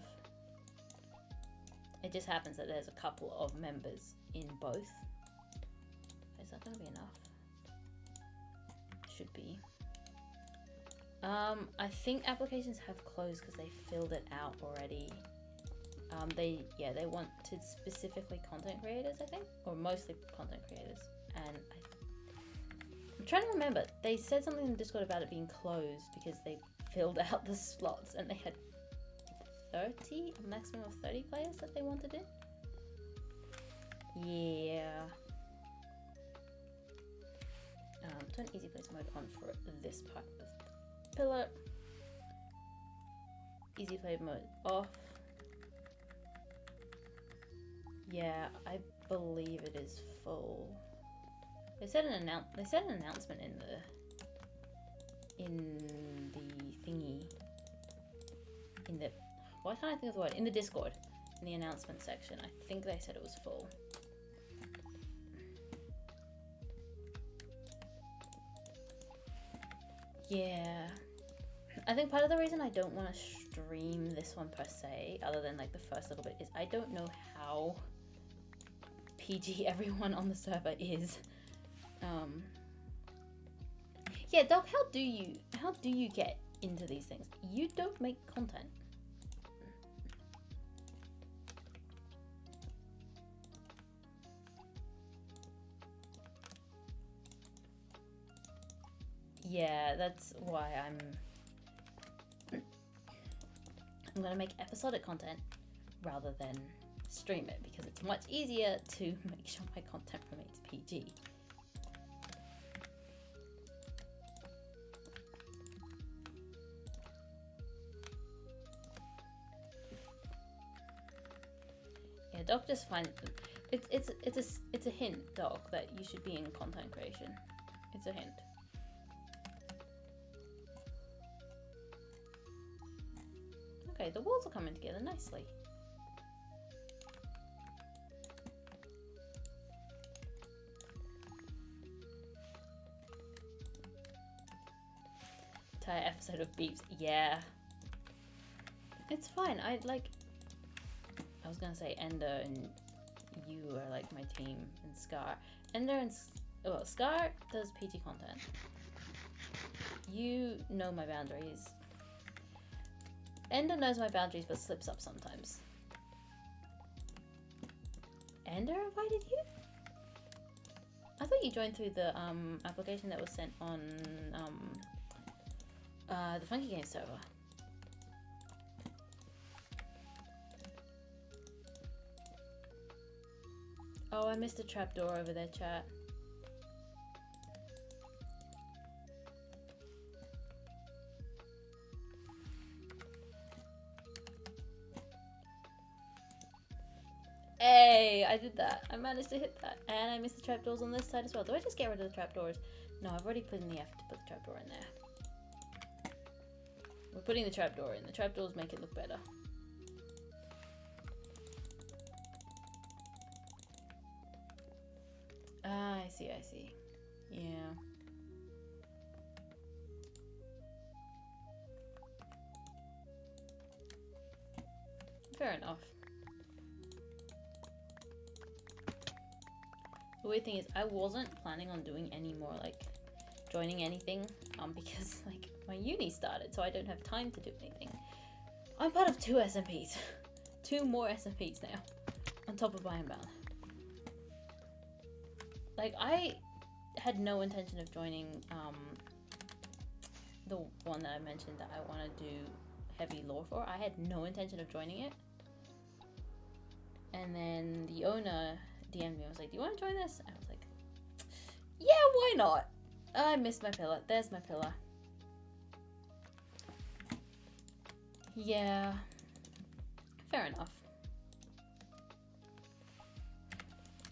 It just happens that there's a couple of members in both. Is that going to be enough? Should be. I think applications have closed because they filled it out already. They wanted specifically content creators, I think, or mostly content creators. And I'm trying to remember. They said something in Discord about it being closed because they filled out the slots and they had a maximum of 30 players that they wanted in. Yeah. Turn easy place mode on for this part of the pillar. Easy play mode off. Yeah, I believe it is full. They said an announcement in the thingy. Why can't I think of the word? In the Discord, in the announcement section. I think they said it was full. Yeah, I think part of the reason I don't want to stream this one per se, other than like the first little bit, is I don't know how PG everyone on the server is. Yeah, Doc, how do you get into these things? You don't make content. Yeah, that's why I'm gonna make episodic content rather than stream it, because it's much easier to make sure my content remains PG. Yeah, Doc just finds it's a hint, Doc, that you should be in content creation. It's a hint. Okay, the walls are coming together nicely. Entire episode of beeps. Yeah. It's fine. I was gonna say Ender and you are like my team, and Scar. Ender and Scar does PG content. You know my boundaries. Ender knows my boundaries but slips up sometimes. Ender invited you? I thought you joined through the application that was sent on the Funky Games server. Oh, I missed a trapdoor over there, chat. Hey, I did that. I managed to hit that. And I missed the trapdoors on this side as well. Do I just get rid of the trapdoors? No, I've already put in the effort to put the trapdoor in there. We're putting the trapdoor in. The trapdoors make it look better. Ah, I see, I see. Yeah. Fair enough. The weird thing is, I wasn't planning on doing any more, like, joining anything, because, like, my uni started, so I don't have time to do anything. I'm part of 2 SMPs. 2 more SMPs now, on top of Biome. Like, I had no intention of joining, the one that I mentioned that I want to do heavy lore for. I had no intention of joining it. And then the owner DM'd me and was like, do you want to join this? I was like, yeah, why not? I missed my pillar. There's my pillar. Yeah. Fair enough.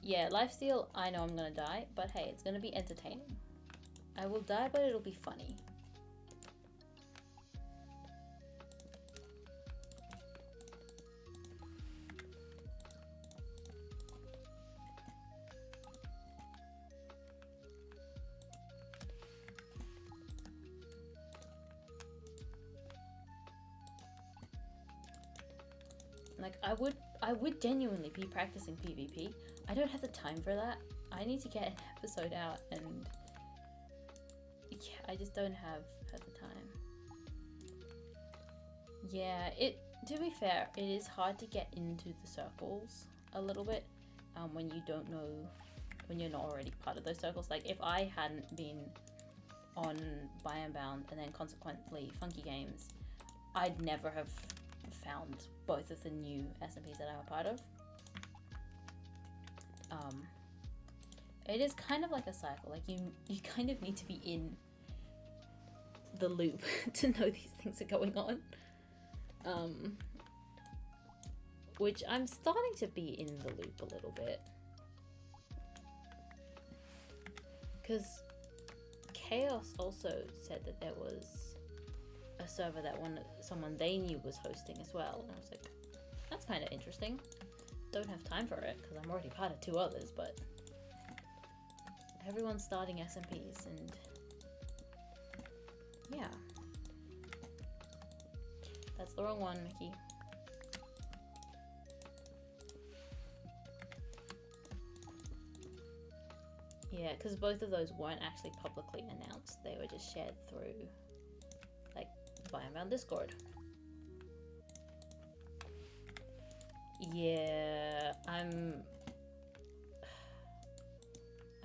Yeah, lifesteal, I know I'm gonna die, but hey, it's gonna be entertaining. I will die, but it'll be funny. Like, I would genuinely be practicing PvP. I don't have the time for that. I need to get an episode out, and yeah, I just don't have the time. Yeah, to be fair, it is hard to get into the circles a little bit when you don't know, when you're not already part of those circles. Like, if I hadn't been on Biome and then consequently Funky Games, I'd never have found both of the new SMPs that I'm a part of. It is kind of like a cycle. Like, you kind of need to be in the loop to know these things are going on. Which I'm starting to be in the loop a little bit. Because Chaos also said that there was a server that someone they knew was hosting as well. And I was like, that's kind of interesting. Don't have time for it because I'm already part of 2 others, but everyone's starting SMPs, and yeah. That's the wrong one, Mickey. Yeah, because both of those weren't actually publicly announced. They were just shared through, like, Biome Discord. Yeah, I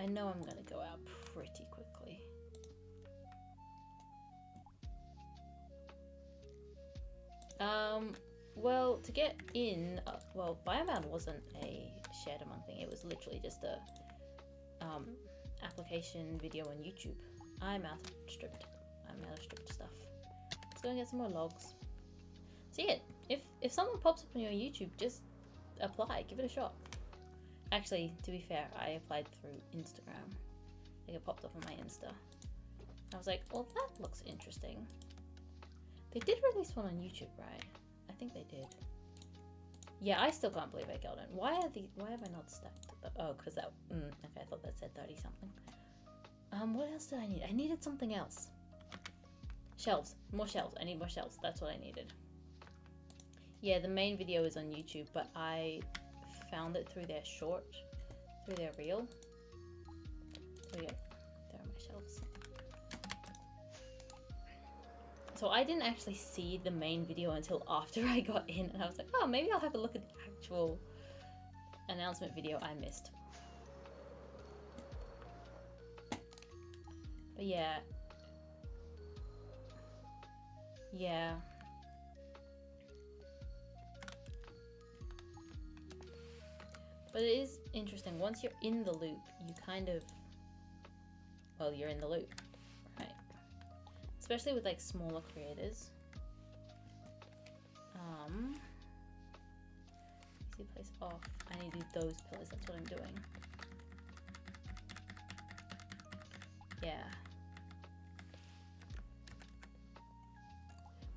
know I'm gonna go out pretty quickly. Well, to get in, well, Biome wasn't a shared among thing. It was literally just a application video on YouTube. I'm out of stripped stuff. Let's go and get some more logs. So yeah, if someone pops up on your YouTube, just apply, give it a shot. Actually, to be fair, I applied through Instagram. Like it popped up on my Insta. I was like, well, that looks interesting. They did release one on YouTube, right? I think they did. Yeah, I still can't believe I got it. Why have I not stacked? Oh, because that. Okay, I thought that said 30 something. What else did I need? I needed something else. Shelves, more shelves. I need more shelves. That's what I needed. Yeah, the main video is on YouTube, but I found it through their short, through their reel. So yeah, there are my shelves. So I didn't actually see the main video until after I got in, and I was like, oh, maybe I'll have a look at the actual announcement video I missed. But yeah. Yeah. But it is interesting. Once you're in the loop, you kind of, well, you're in the loop, right? Especially with like smaller creators. Easy place off. I need to do those pillars. That's what I'm doing. Yeah.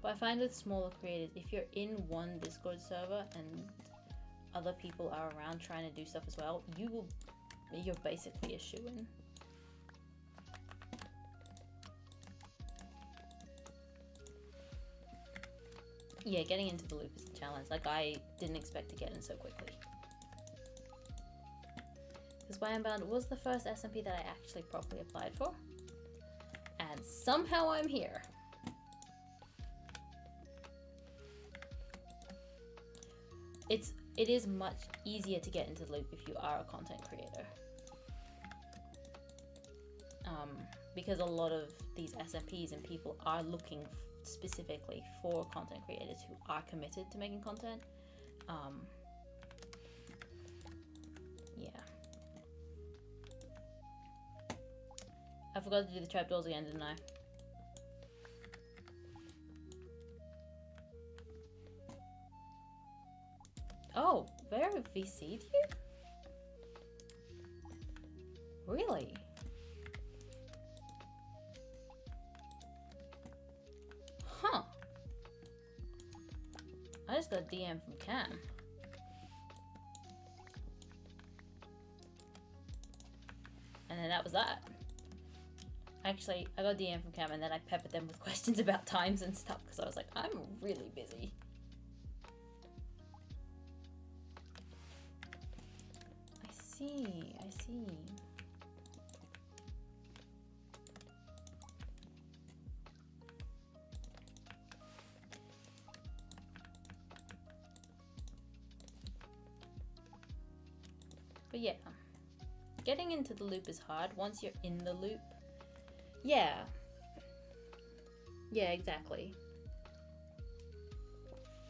But I find with smaller creators, if you're in one Discord server and other people are around trying to do stuff as well, you're basically a shoo-in. Yeah, getting into the loop is a challenge. Like, I didn't expect to get in so quickly. Because Biome was the first SMP that I actually properly applied for. And somehow I'm here. It is much easier to get into the loop if you are a content creator. Because a lot of these SMPs and people are looking specifically for content creators who are committed to making content. Yeah. I forgot to do the trapdoors again, didn't I? Oh, where VC'd you? Really? Huh. I just got a DM from Cam. And then that was that. Actually, I got a DM from Cam and then I peppered them with questions about times and stuff because I was like, I'm really busy. I see. But yeah, getting into the loop is hard once you're in the loop. Yeah, exactly.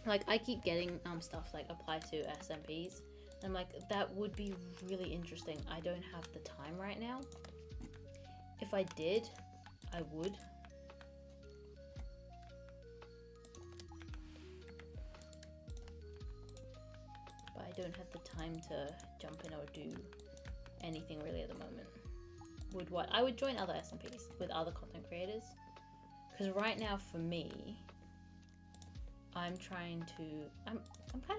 Like, I keep getting stuff like apply to SMPs. I'm like, that would be really interesting. I don't have the time right now. If I did, I would. But I don't have the time to jump in or do anything really at the moment. I would join other SMPs with other content creators. Because right now for me, I'm kind of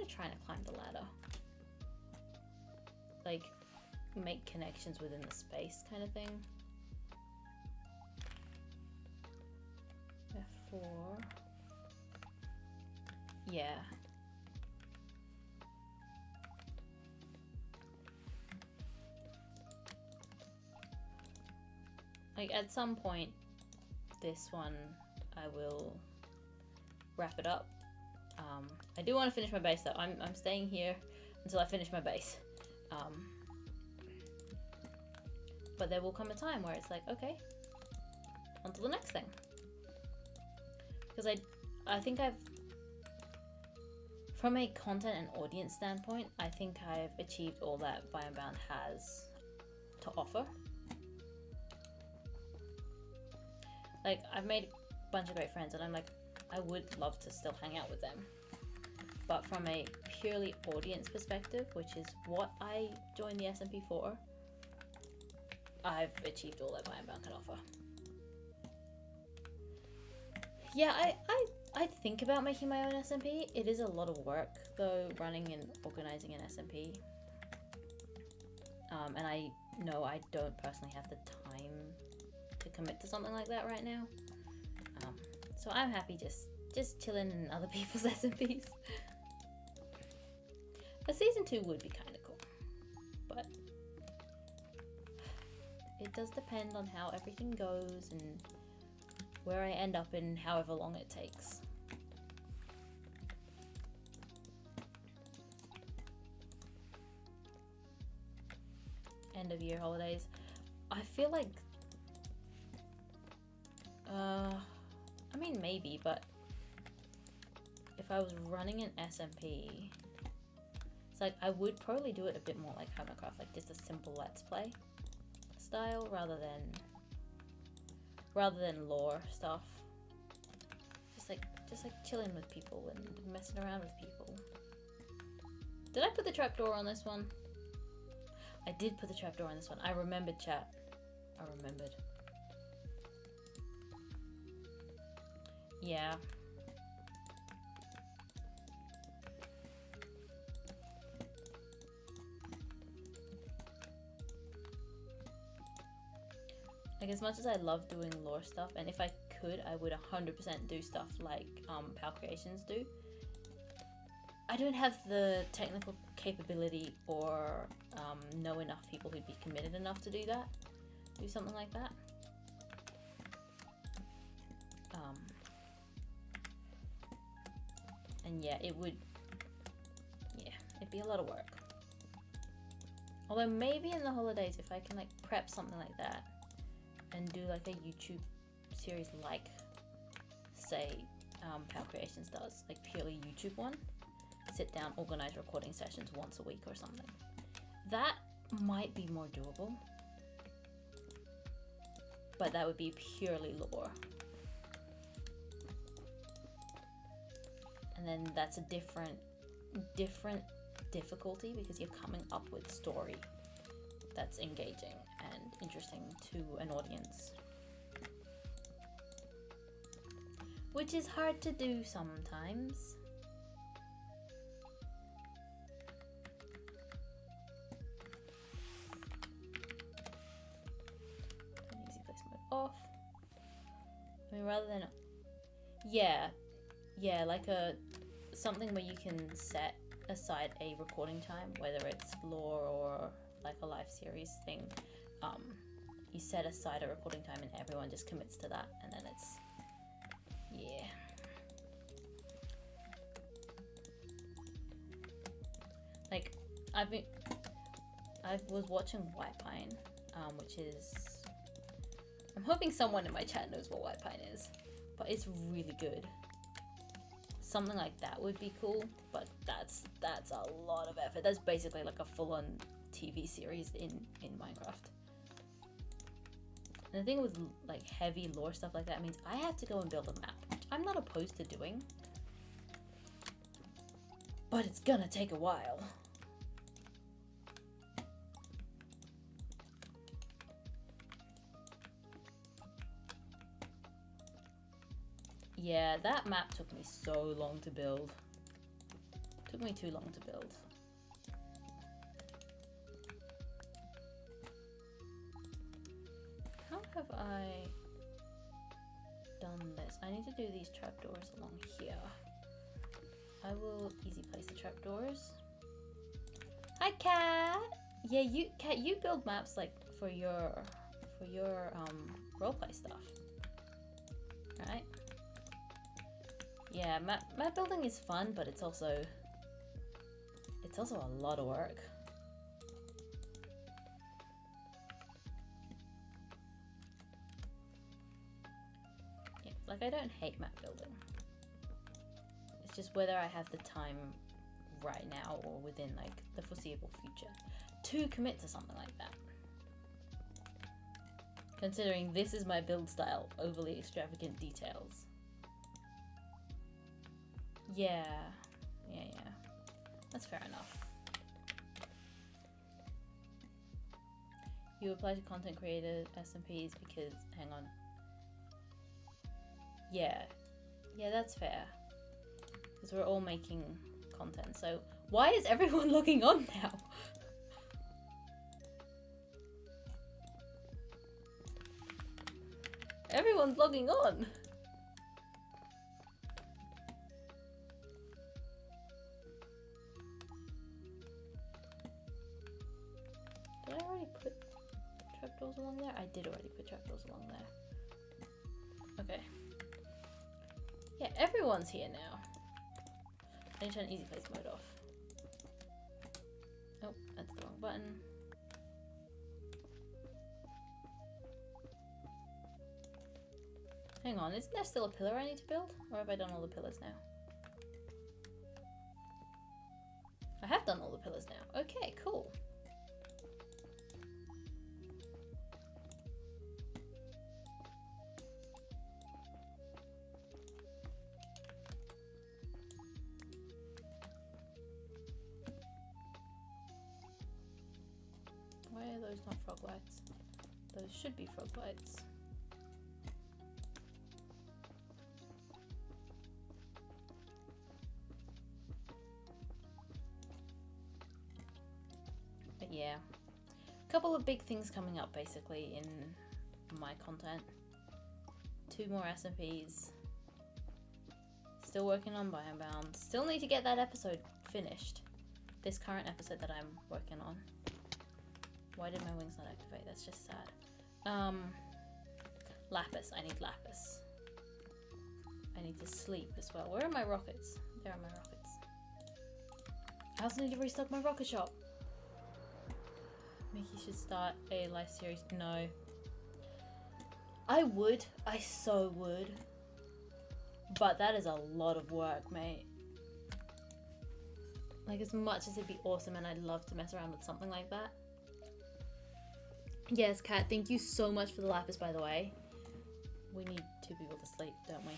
trying to climb the ladder. Like, make connections within the space kind of thing. Therefore, yeah. Like, at some point, this one, I will wrap it up. I do want to finish my base though. I'm staying here until I finish my base. But there will come a time where it's like, okay, on to the next thing. Because I think I've from a content and audience standpoint, I think I've achieved all that Biome has to offer. Like, I've made a bunch of great friends, and I'm like, I would love to still hang out with them. But from a purely audience perspective, which is what I joined the SMP for, I've achieved all that Biome can offer. Yeah, I think about making my own SMP. It is a lot of work, though, running and organizing an SMP. And I know I don't personally have the time to commit to something like that right now. So I'm happy just chilling in other people's SMPs. A season 2 would be kind of cool, but it does depend on how everything goes and where I end up in however long it takes. End of year holidays. I feel like, I mean maybe, but if I was running an SMP, it's like I would probably do it a bit more like Hermitcraft, like just a simple let's play style rather than lore stuff. Just like chilling with people and messing around with people. Did I put the trapdoor on this one? I did put the trapdoor on this one. I remembered, chat. I remembered. Yeah. Like, as much as I love doing lore stuff, and if I could, I would 100% do stuff like PAL Creations do. I don't have the technical capability or know enough people who'd be committed enough to do something like that. And yeah, it'd be a lot of work. Although maybe in the holidays, if I can like prep something like that and do like a YouTube series like, say, PAL Creations does, like purely YouTube one, sit down, organize recording sessions once a week or something. That might be more doable, but that would be purely lore. And then that's a different difficulty because you're coming up with story that's engaging and interesting to an audience, which is hard to do sometimes. Easy place mode off. I mean, rather than like something where you can set aside a recording time, whether it's lore or like a live series thing. You set aside a recording time and everyone just commits to that, and then it's like I was watching White Pine, which is, I'm hoping someone in my chat knows what White Pine is, but it's really good. Something like that would be cool, but that's a lot of effort. That's basically like a full-on TV series in Minecraft. And the thing with like heavy lore stuff like that means I have to go and build a map, which I'm not opposed to doing, but it's gonna take a while. Yeah, that map took me so long to build. Took me too long to build. How have I done this? I need to do these trapdoors along here. I will easy place the trapdoors. Hi, Cat! Yeah, Cat, you build maps like for your roleplay stuff, right? Yeah, map building is fun, but it's also a lot of work. Yeah, like I don't hate map building. It's just whether I have the time right now or within like the foreseeable future to commit to something like that. Considering this is my build style, overly extravagant details. Yeah. That's fair enough. You apply to content creators, SMPs because, hang on. Yeah, that's fair. Because we're all making content, so why is everyone logging on now? Everyone's logging on! Did I already put trapdoors along there? I did already put trapdoors along there. Okay. Yeah, everyone's here now. I need to turn easy place mode off. Oh, that's the wrong button. Hang on, isn't there still a pillar I need to build? Or have I done all the pillars now? I have done all the pillars now. Okay, cool. Why are those not frog lights? Those should be frog lights. But yeah, a couple of big things coming up basically in my content. 2 more SMPs. Still working on Biome Bound. Still need to get that episode finished. This current episode that I'm working on. Why did my wings not activate? That's just sad. Lapis. I need lapis. I need to sleep as well. Where are my rockets? There are my rockets. I also need to restock my rocket shop. Mickey should start a live series. No. I would. I so would. But that is a lot of work, mate. Like, as much as it'd be awesome and I'd love to mess around with something like that. Yes, Kat, thank you so much for the lapis, by the way. We need 2 people to sleep, don't we?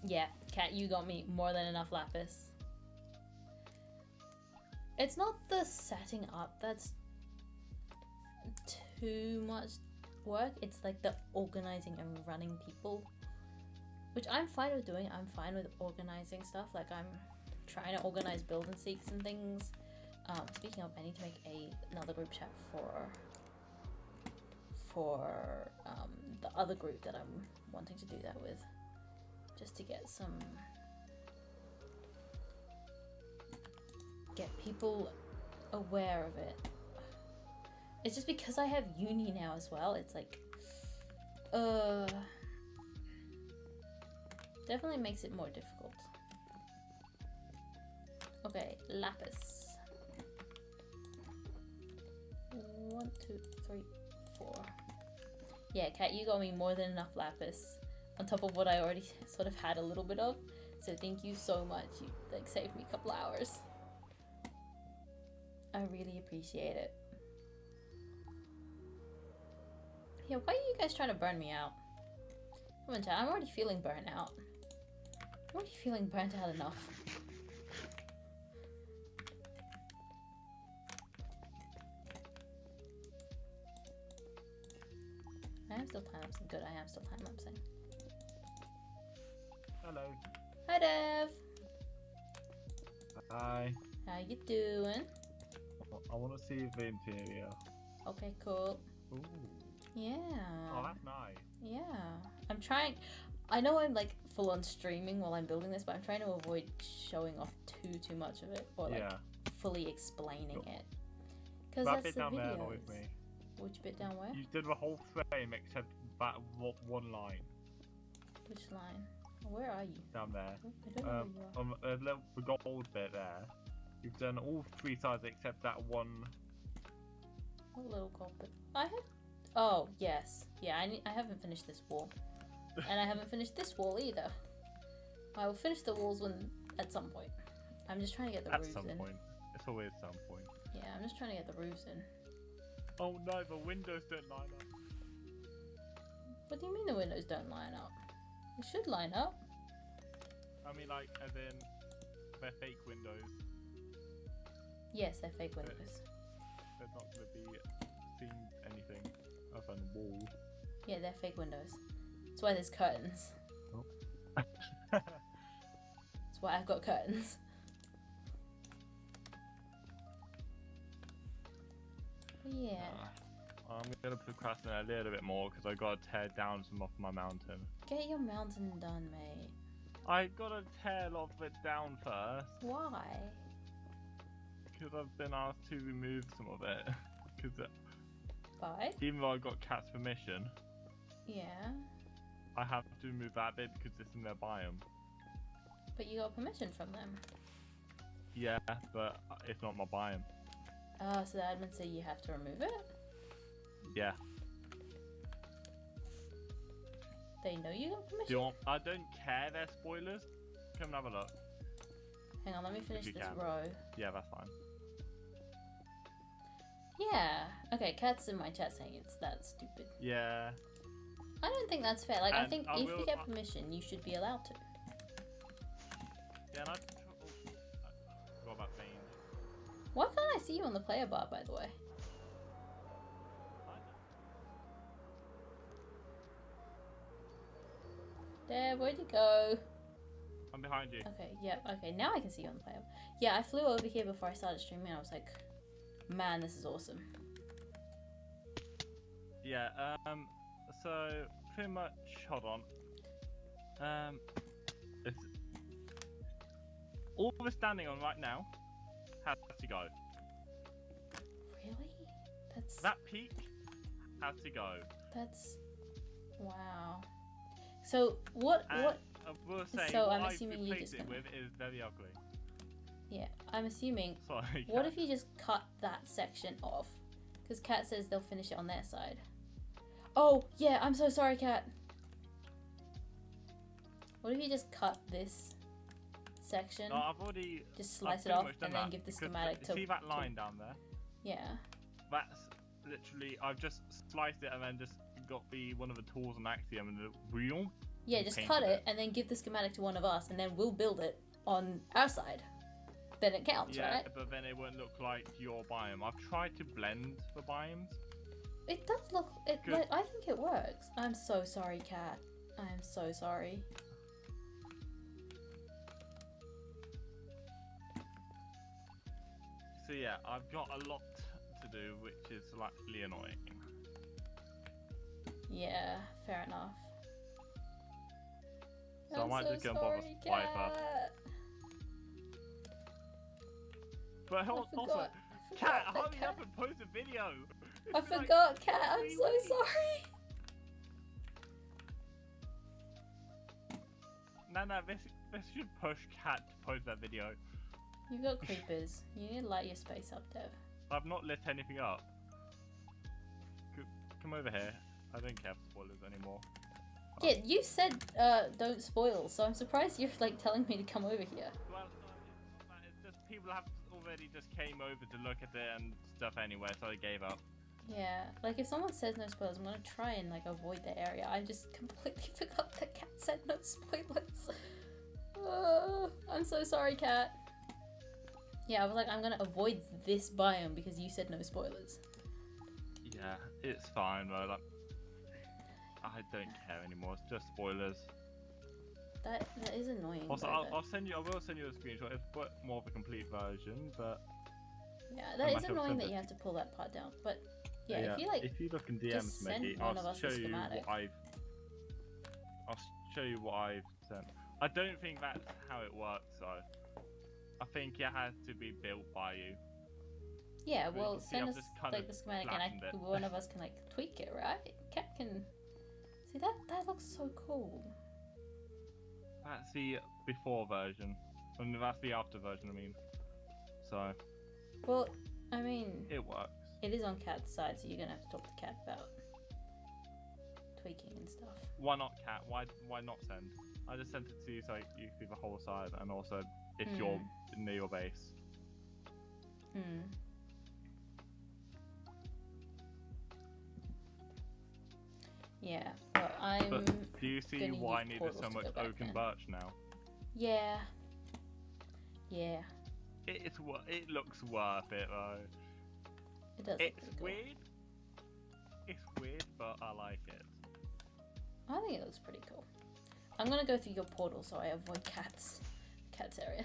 Yeah, Kat, you got me more than enough lapis. It's not the setting up that's too much work. It's like the organizing and running people, which I'm fine with doing. I'm fine with organizing stuff. Like, I'm trying to organize build and seeks and things. Speaking of, I need to make another group chat for the other group that I'm wanting to do that with, just to get people aware of it. It's just because I have uni now as well. It's like, definitely makes it more difficult. Okay, lapis. 1, 2, 3, 4. Yeah, Kat, you got me more than enough lapis on top of what I already sort of had a little bit of. So thank you so much. You like saved me a couple hours. I really appreciate it. Yeah, why are you guys trying to burn me out? Come on, chat. I'm already feeling burnt out. I'm already feeling burnt out enough. I am still time-lapsing. Good, I am still time-lapsing. Hello. Hi, Dev. Hi. How you doing? I want to see the interior. Okay, cool. Ooh. Yeah. Oh, that's nice. Yeah. I'm trying... I know I'm like full on streaming while I'm building this, but I'm trying to avoid showing off too much of it, or like fully explaining it. Because that that's bit the down videos. there annoys me. Which bit down where? You did the whole frame except that one line. Which line? Where are you? Down there. Oh, I don't know where you are. The gold bit there. You've done all 3 sides except that one. What little gold bit? I have... Oh, yes. Yeah, I haven't finished this wall. And I haven't finished this wall either. I will finish the walls at some point. I'm just trying to get the roofs in. At some point. It's always some point. Yeah, I'm just trying to get the roofs in. Oh no, the windows don't line up. What do you mean the windows don't line up? They should line up. I mean, like, as in, they're fake windows. Yes, they're fake windows. They're not going to be seeing anything other than the wall. Yeah, they're fake windows. That's why there's curtains. Oh. That's why I've got curtains. But yeah. I'm going to procrastinate a little bit more because I got to tear down some off my mountain. Get your mountain done, mate. I got to tear a lot of it down first. Why? Because I've been asked to remove some of it. Because Why? even though I got Cat's permission, Yeah. I have to remove that bit because it's in their biome. But you got permission from them. Yeah, but it's not my biome. Oh, so the admin say you have to remove it? Yeah. They know you got permission? Do you want, I don't care, they're spoilers. Come and have a look. Hang on, let me finish you this can. row. Yeah, that's fine. Yeah. Okay, Kat's in my chat saying it's that stupid. Yeah. I don't think that's fair. Like, I And think I if will- you get permission, you should be allowed to. Yeah, and I forgot about Bane. Why can't I see you on the player bar, by the way? Deb, where'd you go? I'm behind you. Okay, yeah, okay, now I can see you on the player bar. Yeah, I flew over here before I started streaming and I was like, man, this is awesome. Yeah, so pretty much, hold on. It's, all we're standing on right now has to go. Really? That peak has to go. That's, wow. So, what, And what, I will say, So, what I'm I've assuming you replaced just it gonna- with is very ugly. yeah, I'm assuming, Sorry. what Kat. if you just cut that section off? Because Kat says they'll finish it on their side. Oh, yeah, I'm so sorry, Kat. What if you just cut this section, No, I've already. just I've slice it pretty off, much done and then that, give the because schematic to... see that line down there? Yeah. That's literally, I've just sliced it and then just got one of the tools on Axiom and the wheel. Yeah, just cut painted it, and then give the schematic to one of us, and then we'll build it on our side. Then it counts, Yeah, right? but then it won't look like your biome. I've tried to blend the biomes. It does look... Good. Like, I think it works. I'm so sorry, Kat. I'm so sorry. So yeah, I've got a lot to do, which is slightly annoying. Yeah, fair enough. So I might so just go and bother sorry, Spider. Kat. But hold I also, forgot Cat, that hurry Kat- up and post a video. I It's like forgot, Kat. I'm 3 so weeks. sorry. No, this should push Cat to post that video. You've got creepers. You need to light your space up, Dev. I've not lit anything up. Come over here. I don't care for spoilers anymore. Yeah, you said don't spoil, so I'm surprised you're like telling me to come over here. Well, no, it's just people have already just came over to look at it and stuff anyway, so I gave up. Yeah, like if someone says no spoilers, I'm gonna try and like avoid the area. I just completely forgot that Kat said no spoilers. I'm so sorry, Kat. Yeah, I was like, I'm gonna avoid this biome because you said no spoilers. Yeah, it's fine, bro. Like, I don't care anymore. It's just spoilers. That is annoying. Also, though, I will send you a screenshot. It's a bit more of a complete version, but yeah, I that is might have annoying sent that it. you have to pull that part down. But yeah, if you look in DMs, just send Maggie, one of I'll us show the you schematic. what I'll show you what I've sent. I don't think that's how it works, though. I think it has to be built by you. Yeah, you well, can see send I've us just kind like of the schematic, flattened and it. one of us can like tweak it, right? Cat can see that. That looks so cool. That's the before version, and that's the after version. I mean, so Well, I mean, it works. it is on Cat's side, so you're gonna have to talk to Cat about tweaking and stuff. Why not Cat? Why not send? I just sent it to you so you can see the whole side, and also if you're near your base. Yeah, but But do you see why I needed so much oak and birch now? Yeah. Yeah. It looks worth it though. It does. It's weird. It's weird, but I like it. I think it looks pretty cool. I'm gonna go through your portal so I avoid cats area. That's fine.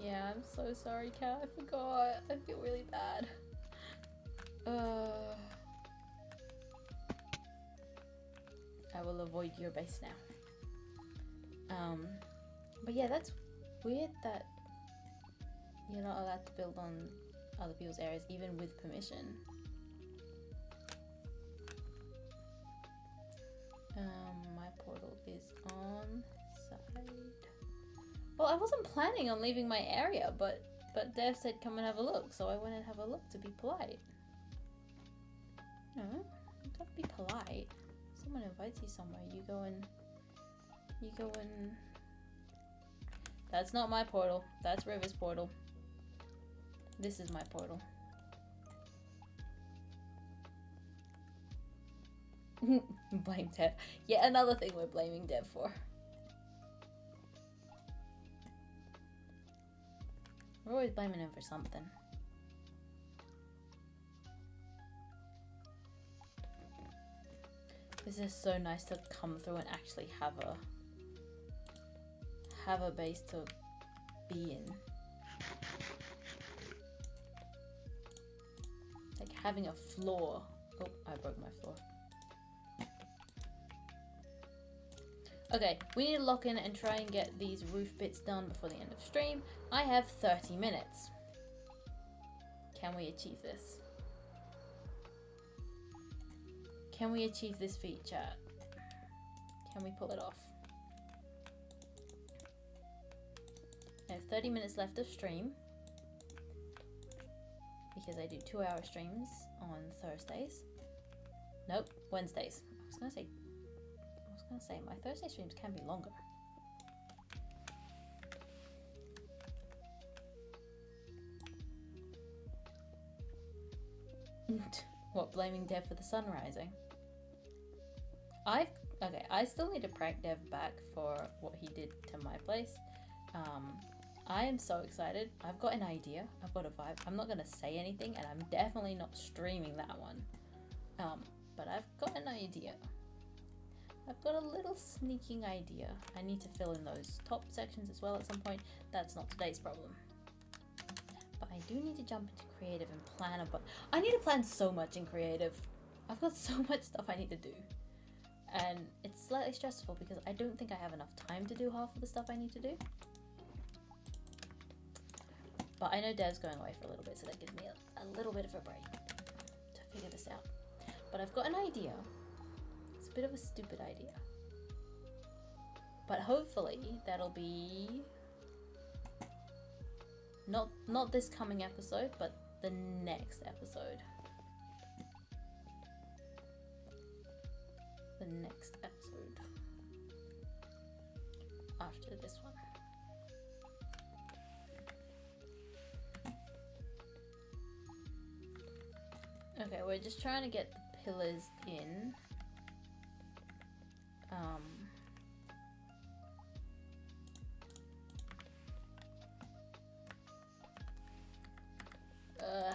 Yeah, I'm so sorry, Cat. I forgot. I feel really bad. I will avoid your base now. But yeah, that's weird that you're not allowed to build on other people's areas, even with permission. My portal is on side. Well, I wasn't planning on leaving my area, but Dev said come and have a look, so I went and have a look to be polite. No, you gotta be polite. Someone invites you somewhere, you go and... That's not my portal. That's River's portal. This is my portal. Blame Dev. Yet another thing we're blaming Dev for. We're always blaming him for something. This is so nice to come through and actually have a base to be in. It's like having a floor. Oh, I broke my floor. Okay, we need to lock in and try and get these roof bits done before the end of stream. I have 30 minutes. Can we achieve this? Can we achieve this feat, chat? Can we pull it off? I have 30 minutes left of stream because I do 2-hour streams on Thursdays. Nope, Wednesdays. I was gonna say my Thursday streams can be longer. What, blaming Dev for the sun rising? Okay, I still need to prank Dev back for what he did to my place. I am so excited. I've got an idea. I've got a vibe. I'm not gonna say anything, and I'm definitely not streaming that one. But I've got an idea. I've got a little sneaking idea. I need to fill in those top sections as well at some point. That's not today's problem. But I do need to jump into creative and plan I need to plan so much in creative. I've got so much stuff I need to do. And it's slightly stressful because I don't think I have enough time to do half of the stuff I need to do. But I know Dev's going away for a little bit, so that gives me a little bit of a break to figure this out. But I've got an idea. It's a bit of a stupid idea. But hopefully that'll be not this coming episode, but the next episode. The next episode. After this one. Okay, we're just trying to get the pillars in.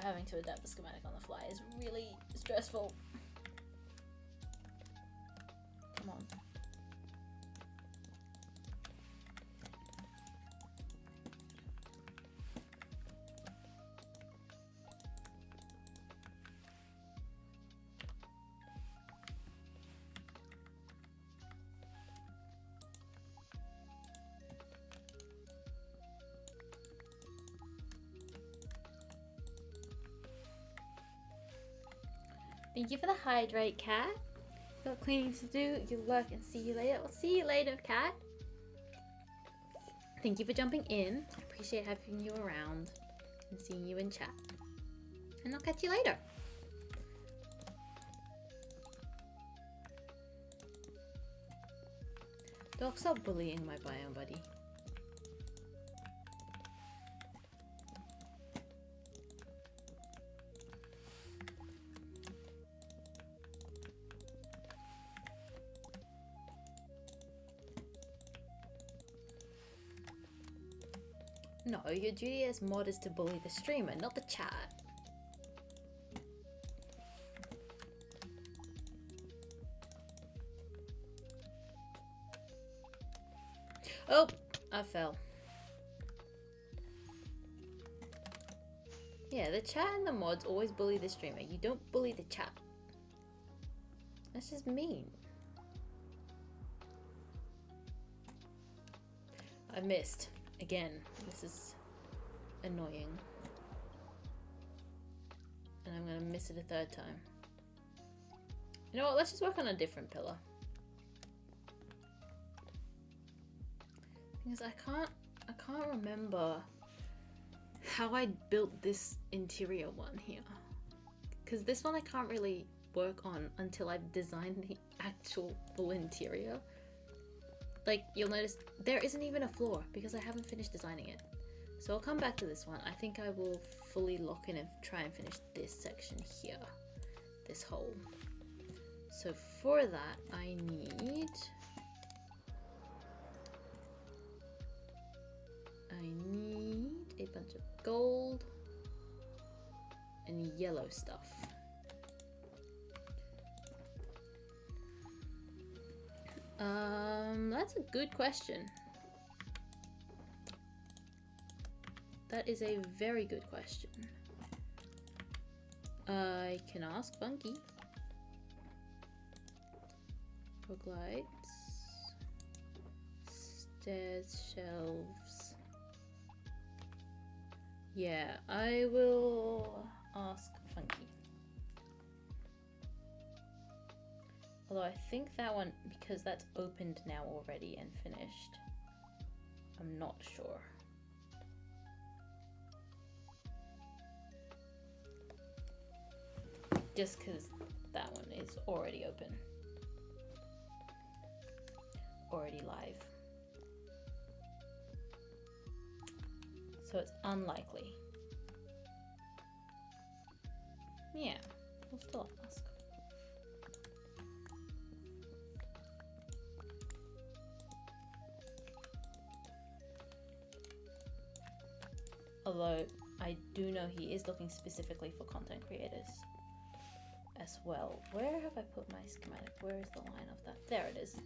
Having to adapt the schematic on the fly is really stressful. Come on. Thank you for the hydrate, Cat. Got cleaning to do. Good luck and see you later. I'll see you later, Cat. Thank you for jumping in. I appreciate having you around and seeing you in chat. And I'll catch you later. Dog, stop bullying my biome buddy. No, your duty as mod is to bully the streamer, not the chat. Oh, I fell. Yeah, the chat and the mods always bully the streamer. You don't bully the chat. That's just mean. I missed. Again, this is annoying. And I'm gonna miss it a third time. You know what, let's just work on a different pillar. Because I can't remember how I built this interior one here. Because this one I can't really work on until I've designed the actual full interior. Like, you'll notice there isn't even a floor because I haven't finished designing it. So I'll come back to this one. I think I will fully lock in and try and finish this section here. This hole. So for that, I need a bunch of gold and yellow stuff. That's a good question. That is a very good question. I can ask Funky. Fog lights. Stairs, shelves. Yeah, I will ask Funky. Although I think that one, because that's opened now already and finished, I'm not sure. Just because that one is already open. Already live. So it's unlikely. Yeah, we'll still ask. Although I do know he is looking specifically for content creators as well. Where have I put my schematic? Where is the line of that? There it is.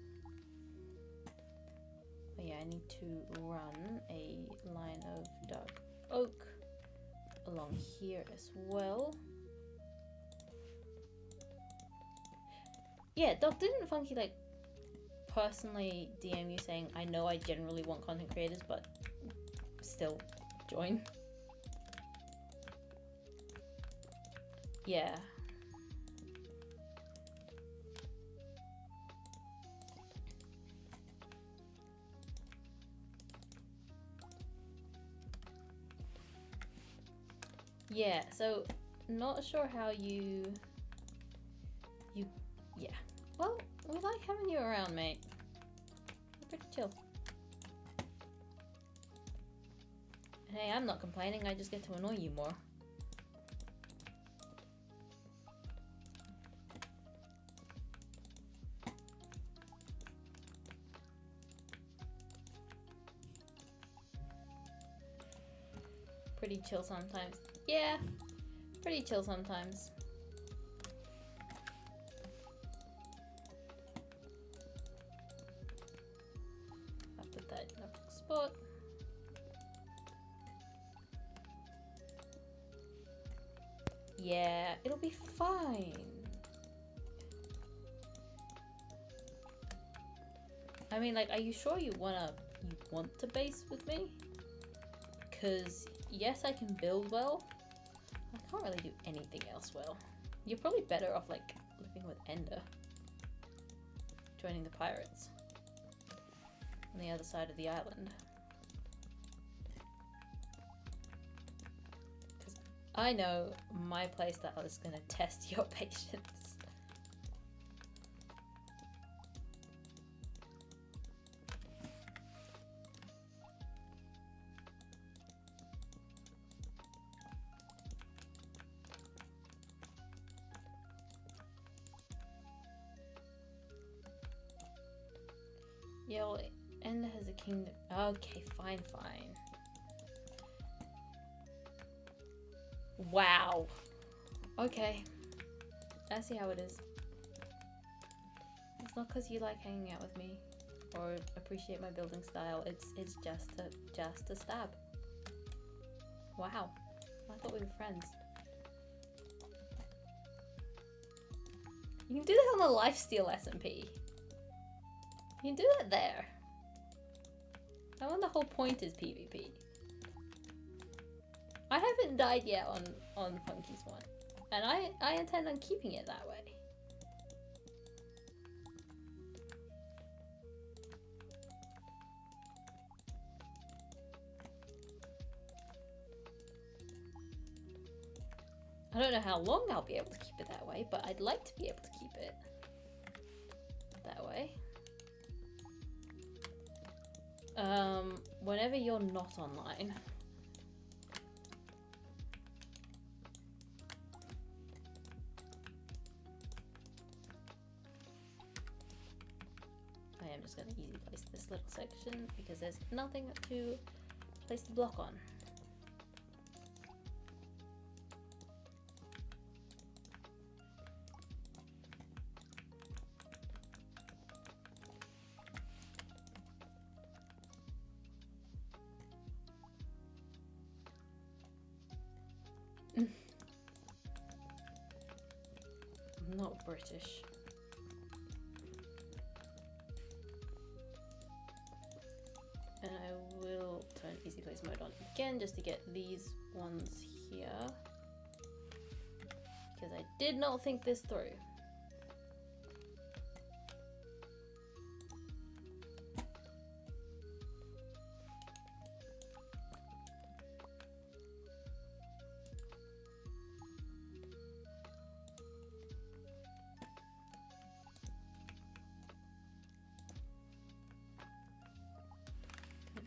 Oh yeah, I need to run a line of dark oak along here as well. Yeah, Doc, didn't Funky like personally DM you saying, I know I generally want content creators, but still join? Yeah. Yeah, so not sure how you yeah. Well, we like having you around, mate. You're pretty chill. And hey, I'm not complaining, I just get to annoy you more. Pretty chill sometimes. Yeah, pretty chill sometimes. I'll put that in a spot. Yeah, it'll be fine. I mean, like, are you sure you want to base with me? Because yes, I can build well. I can't really do anything else well. You're probably better off like living with Ender, joining the pirates on the other side of the island. Because I know my playstyle is going to test your patience. Yo, Ender has a kingdom. Okay, fine. Wow. Okay. I see how it is. It's not because you like hanging out with me or appreciate my building style. It's just a stab. Wow. I thought we were friends. You can do that on the lifesteal SMP. You can do that there. That one, the whole point is PvP. I haven't died yet on Funky's one, and I intend on keeping it that way. I don't know how long I'll be able to keep it that way, but I'd like to be able to keep it that way. Whenever you're not online. I am just going to easy place this little section because there's nothing to place the block on. I'm not British. And I will turn easy place mode on again just to get these ones here. Because I did not think this through.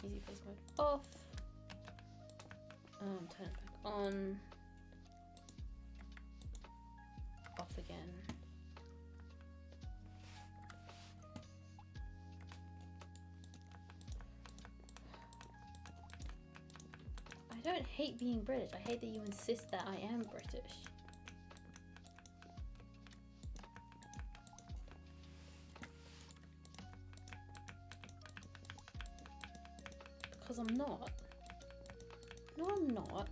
Easy place mode off. Turn it back on. Off again. I don't hate being British. I hate that you insist that I am British. Because I'm not. No, I'm not.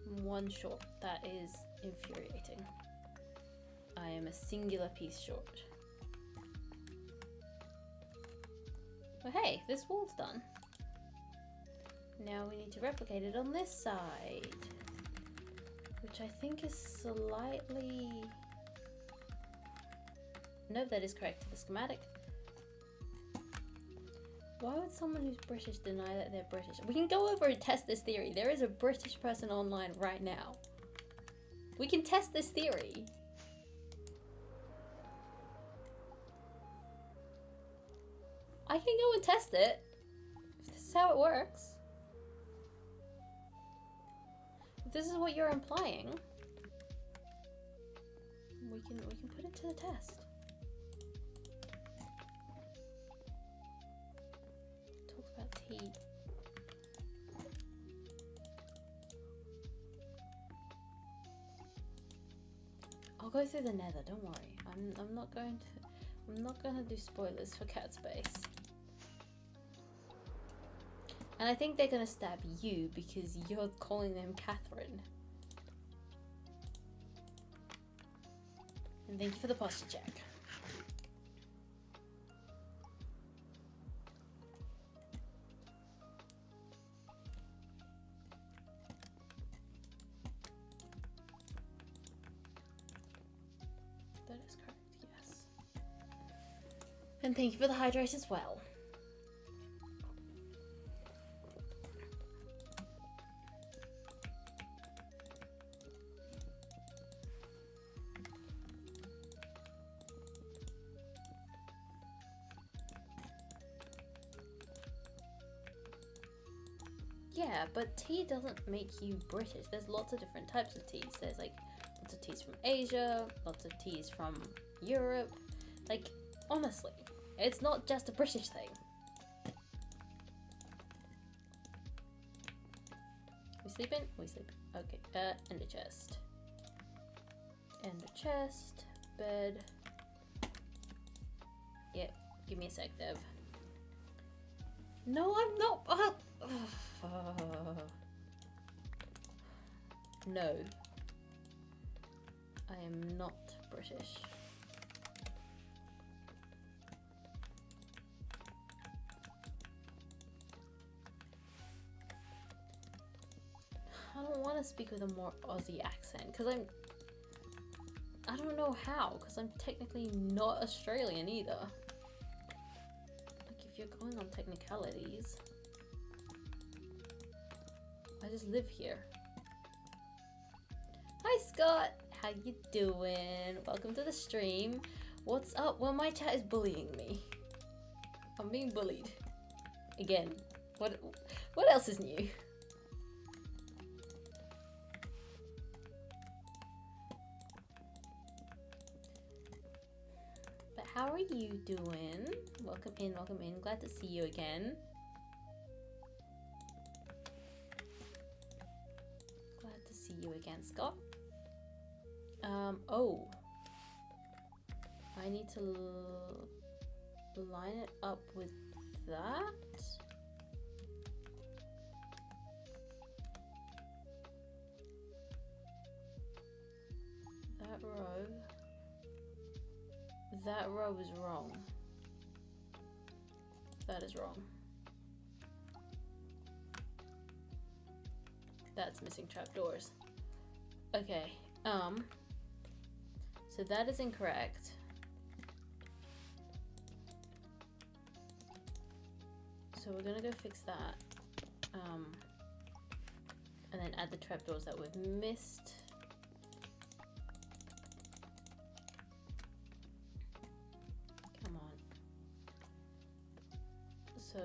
I'm one short. That is infuriating. I am a singular piece short. But hey, this wall's done. Now we need to replicate it on this side. Which I think is slightly... No, that is correct to the schematic. Why would someone who's British deny that they're British? We can go over and test this theory. There is a British person online right now. We can test this theory. I can go and test it. If this is how it works. If this is what you're implying, we can put it to the test. Tea. I'll go through the nether, don't worry. I'm not going to do spoilers for Cat Space. And I think they're gonna stab you because you're calling them Catherine. And thank you for the posture check. And thank you for the hydrate as well. Yeah, but tea doesn't make you British. There's lots of different types of teas. There's like lots of teas from Asia, lots of teas from Europe. Like, honestly, It's not just a British thing. We sleeping? We sleeping. Okay, and the chest. And the chest. Bed. Yep, give me a sec, Dev. No, I'm not. No. I am not British. I don't want to speak with a more Aussie accent because I don't know how, because I'm technically not Australian either. Like, if you're going on technicalities, I just live here. Hi Scott, how you doing? Welcome to the stream. What's up? Well, my chat is bullying me. I'm being bullied again. What else is new? But how are you doing? Welcome in, welcome in. Glad to see you again. Glad to see you again, Scott. Oh. I need to line it up with that. That row is wrong. That is wrong. That's missing trapdoors. Okay, so that is incorrect. So we're gonna go fix that. And then add the trapdoors that we've missed. Come on. So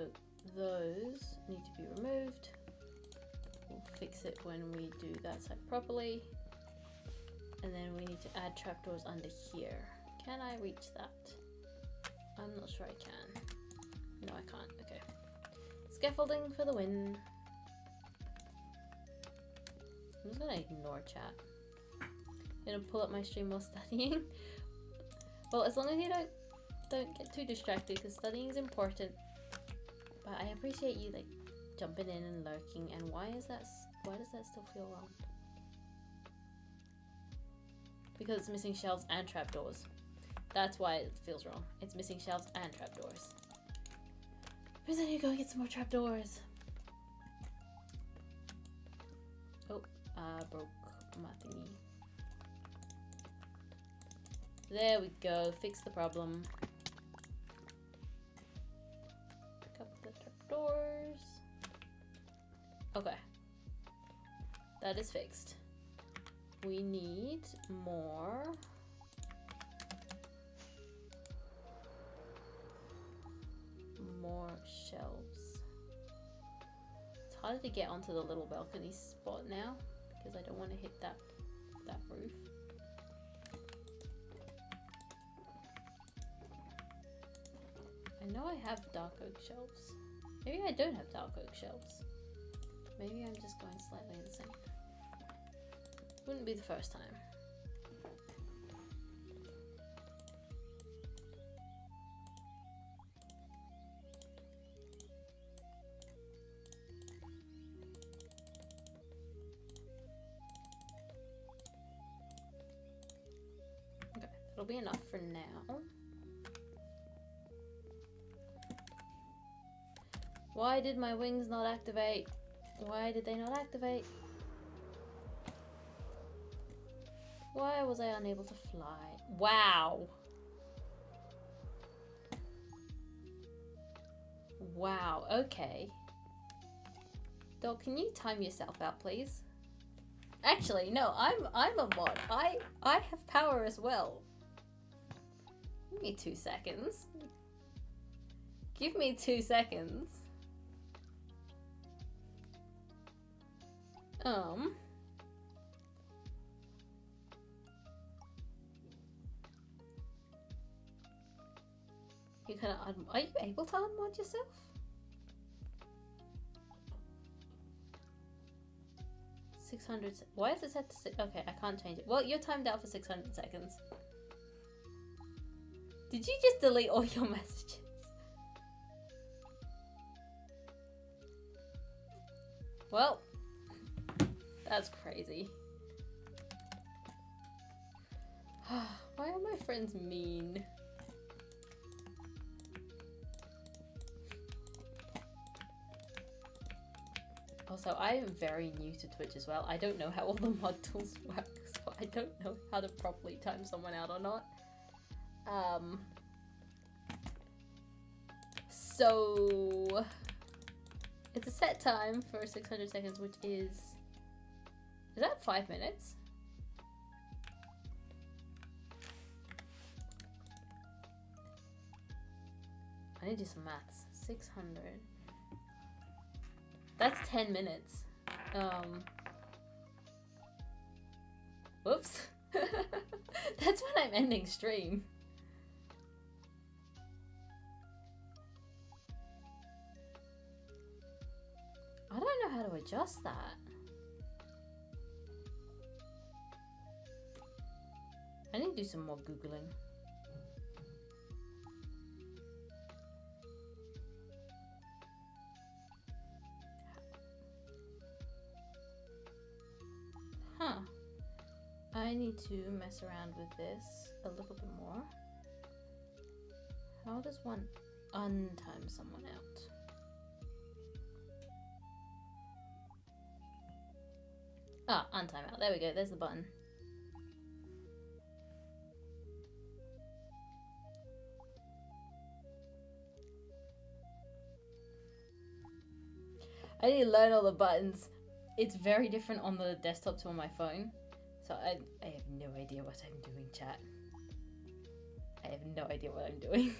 those need to be removed. We'll fix it when we do that side properly. And then we need to add trapdoors under here. Can I reach that? I'm not sure I can. No, I can't. Okay. Scaffolding for the win. I'm just gonna ignore chat. I'm gonna pull up my stream while studying. Well, as long as you don't get too distracted, because studying is important. But I appreciate you like jumping in and lurking. And why does that still feel wrong? Because it's missing shelves and trapdoors. That's why it feels wrong. It's missing shelves and trapdoors. Where's I need to go get some more trapdoors? Oh, I broke my thingy. There we go. Fix the problem. Pick up the trapdoors. Okay. That is fixed. We need more shelves. It's harder to get onto the little balcony spot now because I don't want to hit that roof. I know I have dark oak shelves. Maybe I don't have dark oak shelves. Maybe I'm just going slightly insane. Wouldn't be the first time. Okay, that'll be enough for now. Why did my wings not activate? Why did they not activate? Why was I unable to fly? Wow. Wow, okay. Dog, can you time yourself out, please? Actually, no, I'm a mod. I have power as well. Give me 2 seconds. Give me 2 seconds. You kind of are you able to unmod yourself? Why is it set to okay, I can't change it. Well, you're timed out for 600 seconds. Did you just delete all your messages? Well, that's crazy. Why are my friends mean? Also, I am very new to Twitch as well. I don't know how all the mod tools work, so I don't know how to properly time someone out or not. So it's a set time for 600 seconds, which is that 5 minutes? I need to do some maths. 600. That's 10 minutes. Whoops. That's when I'm ending stream. I don't know how to adjust that. I need to do some more Googling. Huh. I need to mess around with this a little bit more. How does one untime someone out? Ah, untime out. There we go. There's the button. I need to learn all the buttons. It's very different on the desktop to on my phone. So I have no idea what I'm doing, chat. I have no idea what I'm doing.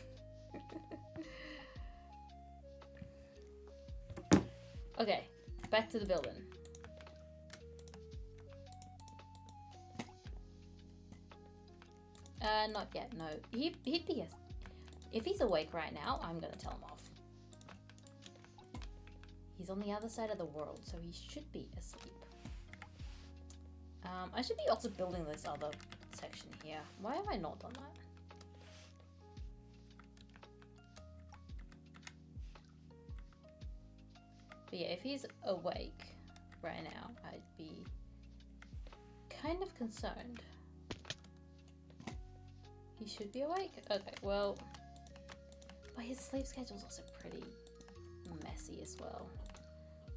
Okay, back to the building. Not yet, no. He'd be if he's awake right now, I'm gonna tell him off. He's on the other side of the world, so he should be asleep. I should be also building this other section here. Why have I not done that? But yeah, if he's awake right now, I'd be kind of concerned. He should be awake? Okay, well, but his sleep schedule's also pretty messy as well.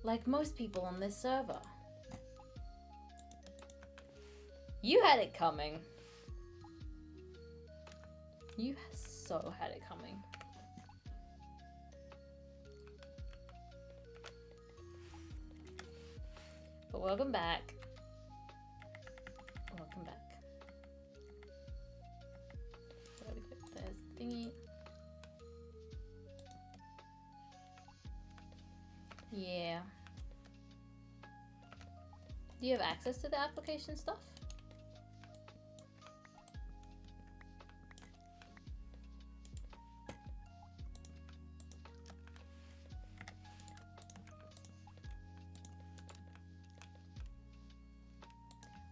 Like most people on this server. You had it coming. You so had it coming. But welcome back. Welcome back. There we go. There's the thingy. Yeah. Do you have access to the application stuff?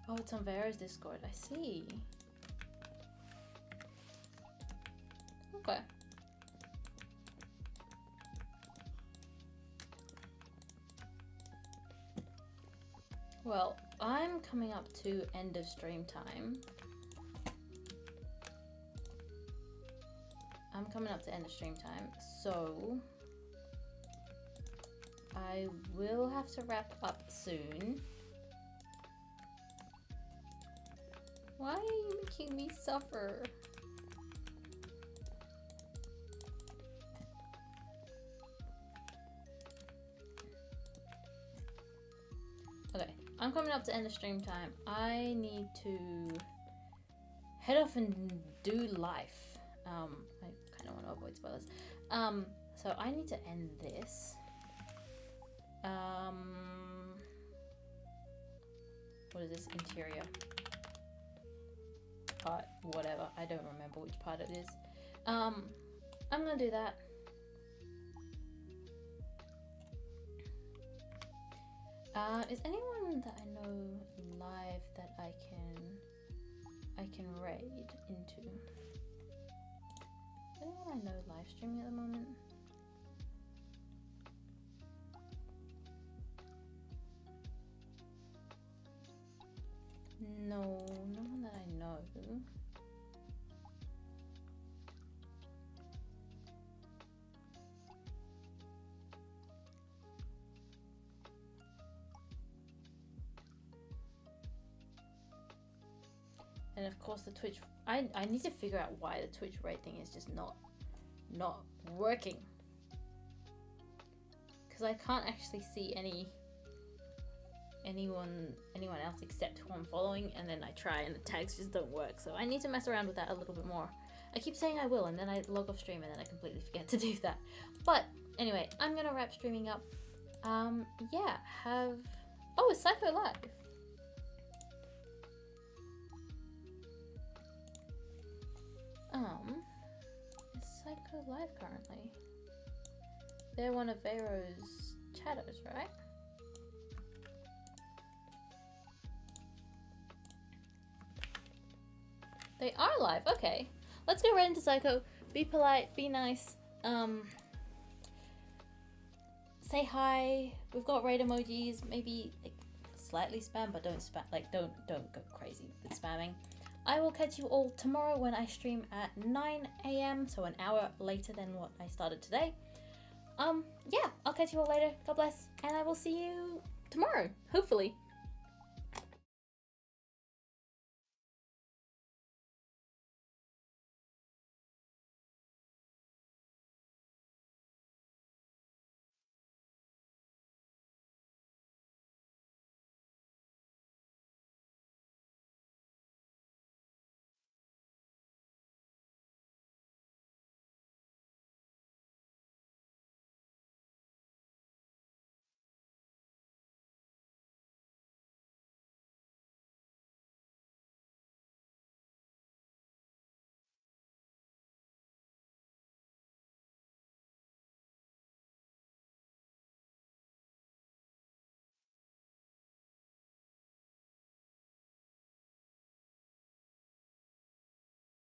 Oh, it's on Vera's Discord. I see. Okay. Well, I'm coming up to end of stream time. I'm coming up to end of stream time, so I will have to wrap up soon. Why are you making me suffer? Okay, I'm coming up to end of stream time. I need to head off and do life. I kind of want to avoid spoilers. So I need to end this. What is this? Interior. Part, whatever. I don't remember which part it is. I'm gonna do that. Is anyone that I know live that I can raid into? Anyone I know live streaming at the moment? No, no one that I know. And of course the Twitch, I need to figure out why the Twitch rate thing is just not working. Because I can't actually see anyone else except who I'm following, and then I try and the tags just don't work. So I need to mess around with that a little bit more. I keep saying I will, and then I log off stream and then I completely forget to do that. But anyway, I'm gonna wrap streaming up. Yeah, oh, it's Psycho Live. Is Psycho live currently? They're one of Vero's chatters, right? They are live, okay. Let's go right into Psycho. Be polite, be nice. Say hi. We've got raid emojis, maybe like slightly spam, but don't spam, like don't go crazy with spamming. I will catch you all tomorrow when I stream at 9 AM, so an hour later than what I started today. Yeah, I'll catch you all later. God bless, and I will see you tomorrow, hopefully.